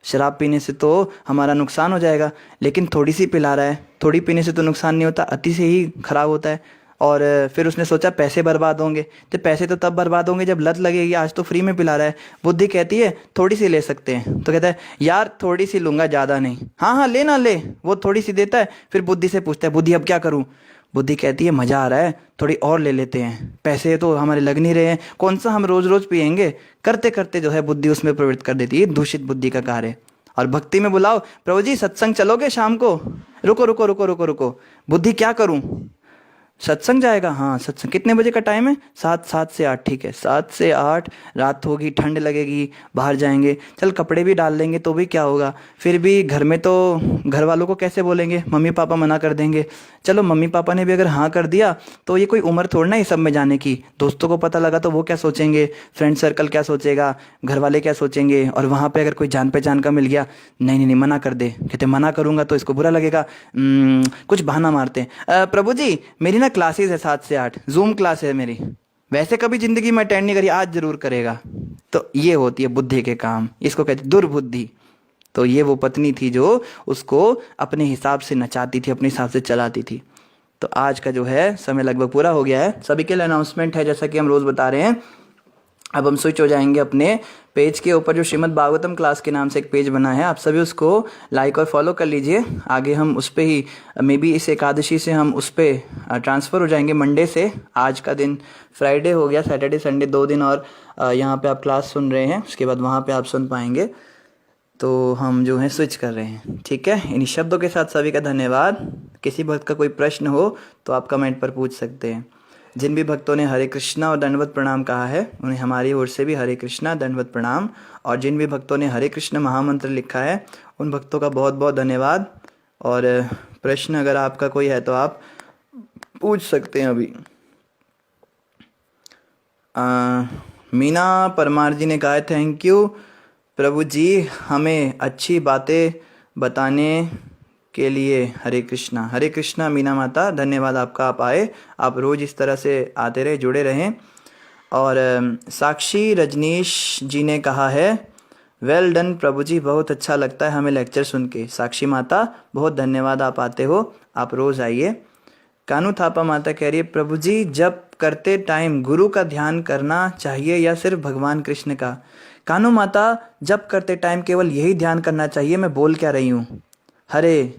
शराब पीने से तो हमारा नुकसान हो जाएगा, लेकिन थोड़ी सी पिला रहा है, थोड़ी पीने से तो नुकसान नहीं होता, अति से ही खराब होता है। और फिर उसने सोचा पैसे बर्बाद होंगे, तो पैसे तो तब बर्बाद होंगे जब लत लगेगी, आज तो फ्री में पिला रहा है। बुद्धि कहती है थोड़ी सी ले सकते हैं, तो कहता है यार थोड़ी सी लूंगा, ज़्यादा नहीं। हाँ हाँ ले ना ले, वो थोड़ी सी देता है। फिर बुद्धि से पूछता है बुद्धि अब क्या करूँ? बुद्धि कहती है मज़ा आ रहा है, थोड़ी और ले लेते हैं, पैसे तो हमारे लग नहीं रहे हैं, कौन सा हम रोज़ रोज़ पियेंगे। करते करते जो है बुद्धि उसमें प्रवृत्त कर देती है। दूषित बुद्धि का कार्य। और भक्ति में बुलाओ, प्रभु जी सत्संग चलोगे शाम को, रुको रुको रुको रुको रुको, बुद्धि क्या करूं, सत्संग जाएगा, हाँ सत्संग कितने बजे का टाइम है? 7 से 8, ठीक है 7 से 8। रात होगी, ठंड लगेगी, बाहर जाएंगे, चल कपड़े भी डाल लेंगे तो भी क्या होगा, फिर भी घर में तो घर वालों को कैसे बोलेंगे, मम्मी पापा मना कर देंगे। चलो मम्मी पापा ने भी अगर हाँ कर दिया तो ये कोई उम्र थोड़ी ना ये सब में जाने की, दोस्तों को पता लगा तो वो क्या सोचेंगे, फ्रेंड सर्कल क्या सोचेगा, घर वाले क्या सोचेंगे, और वहाँ पे अगर कोई जान पहचान का मिल गया, नहीं नहीं नहीं मना कर दे, कहते मना करूँगा तो इसको बुरा लगेगा। कुछ बहाना मारते हैं, प्रभु जी मेरी ना क्लासेस है 7 से 8, जूम क्लास है मेरी, वैसे कभी जिंदगी में अटेंड नहीं करी, आज जरूर करेगा। तो ये होती है बुद्धि के काम, इसको कहते दुर्बुद्धि। तो ये वो पत्नी थी जो उसको अपने हिसाब से नचाती थी, अपने हिसाब से चलाती थी। तो आज का जो है समय लगभग पूरा हो गया है, सभी के लिए अनाउंसमेंट है जैसा कि हम रोज बता रहे हैं। अब हम स्विच हो जाएंगे अपने पेज के ऊपर, जो श्रीमद् भागवतम क्लास के नाम से एक पेज बना है, आप सभी उसको लाइक और फॉलो कर लीजिए। आगे हम उस पर ही मे बी इस एकादशी से हम उस पर ट्रांसफ़र हो जाएंगे, मंडे से। आज का दिन फ्राइडे हो गया, सैटरडे संडे 2 दिन और यहाँ पे आप क्लास सुन रहे हैं, उसके बाद वहाँ पे आप सुन पाएंगे। तो हम जो है स्विच कर रहे हैं, ठीक है। इन्हीं शब्दों के साथ सभी का धन्यवाद। किसी भक्त का कोई प्रश्न हो तो आप कमेंट पर पूछ सकते हैं। जिन भी भक्तों ने हरे कृष्णा और दंडवत प्रणाम कहा है उन्हें हमारी ओर से भी हरे कृष्णा दंडवत प्रणाम, और जिन भी भक्तों ने हरे कृष्ण महामंत्र लिखा है उन भक्तों का बहुत बहुत धन्यवाद। और प्रश्न अगर आपका कोई है तो आप पूछ सकते हैं अभी। मीना परमार जी ने कहा है थैंक यू प्रभु जी हमें अच्छी बातें बताने के लिए। हरे कृष्णा मीना माता, धन्यवाद आपका, आप आए, आप रोज़ इस तरह से आते रहे, जुड़े रहें। और साक्षी रजनीश जी ने कहा है वेल डन प्रभु जी, बहुत अच्छा लगता है हमें लेक्चर सुन के। साक्षी माता बहुत धन्यवाद, आप आते हो, आप रोज़ आइए। कानू थापा माता कह रही है प्रभु जी जब करते टाइम गुरु का ध्यान करना चाहिए या सिर्फ भगवान कृष्ण का? कानू माता जब करते टाइम केवल यही ध्यान करना चाहिए, मैं बोल क्या रही हूँ, हरे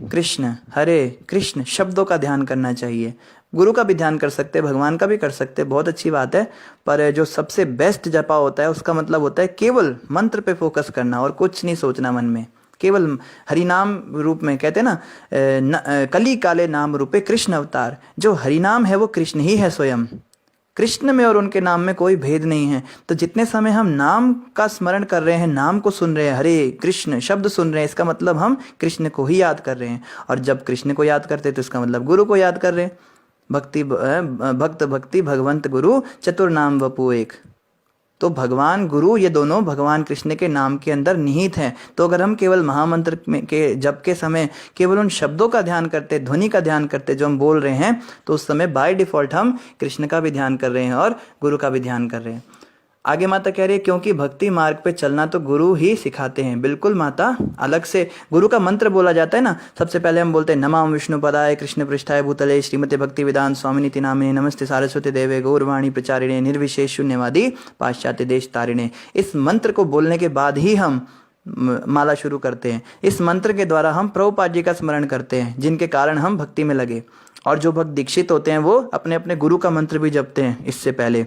कृष्ण शब्दों का ध्यान करना चाहिए। गुरु का भी ध्यान कर सकते, भगवान का भी कर सकते, बहुत अच्छी बात है। पर जो सबसे बेस्ट जपा होता है उसका मतलब होता है केवल मंत्र पे फोकस करना और कुछ नहीं सोचना मन में, केवल हरिनाम रूप में। कहते हैं ना कली काले नाम रूपे कृष्ण अवतार, जो हरिनाम है वो कृष्ण ही है स्वयं। कृष्ण में और उनके नाम में कोई भेद नहीं है। तो जितने समय हम नाम का स्मरण कर रहे हैं, नाम को सुन रहे हैं, हरे कृष्ण शब्द सुन रहे हैं, इसका मतलब हम कृष्ण को ही याद कर रहे हैं। और जब कृष्ण को याद करते हैं तो इसका मतलब गुरु को याद कर रहे हैं। भक्त भक्ति भगवंत गुरु चतुर नाम वपु एक। तो भगवान गुरु ये दोनों भगवान कृष्ण के नाम के अंदर निहित हैं। तो अगर हम केवल महामंत्र में के जप के समय केवल उन शब्दों का ध्यान करते, ध्वनि का ध्यान करते जो हम बोल रहे हैं, तो उस समय बाय डिफॉल्ट हम कृष्ण का भी ध्यान कर रहे हैं और गुरु का भी ध्यान कर रहे हैं। आगे माता कह रही है क्योंकि भक्ति मार्ग पे चलना तो गुरु ही सिखाते हैं। बिल्कुल माता, अलग से गुरु का मंत्र बोला जाता है ना, सबसे पहले हम बोलते हैं नमाम विष्णु पदाय कृष्ण पृष्ठाय भूतले श्रीमते भक्ति वेदांत स्वामिनीति नामिने नमस्ते सारस्वती देवे गौरवाणी प्रचारिणे निर्विशेष शून्यवादी पाश्चात्य देश तारिणे। इस मंत्र को बोलने के बाद ही हम माला शुरू करते हैं। इस मंत्र के द्वारा हम प्रभुपाद जी का स्मरण करते हैं, जिनके कारण हम भक्ति में लगे। और जो भक्त दीक्षित होते हैं वो अपने अपने गुरु का मंत्र भी जपते हैं इससे पहले।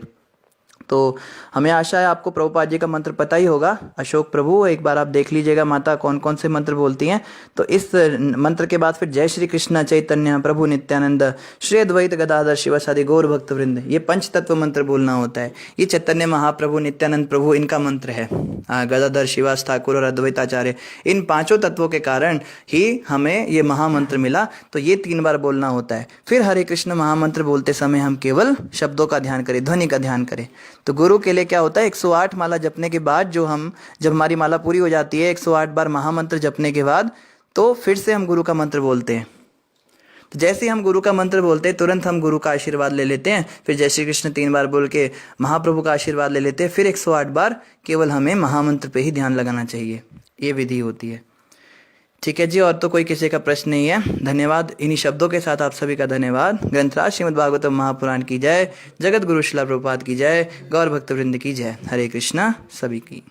तो हमें आशा है आपको प्रभुपाद जी का मंत्र पता ही होगा। अशोक प्रभु, एक बार आप देख लीजिएगा माता कौन कौन से मंत्र बोलती हैं। तो इस मंत्र के बाद फिर जय श्री कृष्ण चैतन्य प्रभु नित्यानंद श्री अद्वैत गदाधर शिवासादि गौर भक्त वृंद, ये पंच तत्व मंत्र बोलना होता है। ये चैतन्य महाप्रभु नित्यानंद प्रभु इनका मंत्र है। गदाधर शिवास ठाकुर और अद्वैताचार्य, इन पांचों तत्वों के कारण ही हमें ये महामंत्र मिला। तो ये 3 बार बोलना होता है। फिर हरे कृष्ण महामंत्र बोलते समय हम केवल शब्दों का ध्यान करें, ध्वनि का ध्यान करें। तो गुरु के लिए क्या होता है, 108 माला जपने के बाद जब हमारी माला पूरी हो जाती है 108 बार महामंत्र जपने के बाद, तो फिर से हम गुरु का मंत्र बोलते हैं। तो जैसे ही हम गुरु का मंत्र बोलते हैं तुरंत हम गुरु का आशीर्वाद ले लेते हैं। फिर जय श्री कृष्ण 3 बार बोल के महाप्रभु का आशीर्वाद ले लेते हैं। फिर 108 बार केवल हमें महामंत्र पे ही ध्यान लगाना चाहिए। ये विधि होती है। ठीक है जी, और तो कोई किसी का प्रश्न नहीं है। धन्यवाद। इन्हीं शब्दों के साथ आप सभी का धन्यवाद। ग्रंथराज श्रीमद् भागवतम महापुराण की जय, जगत गुरु श्रील प्रभुपाद की जय, गौर भक्त वृंद की जय। हरे कृष्णा सभी की।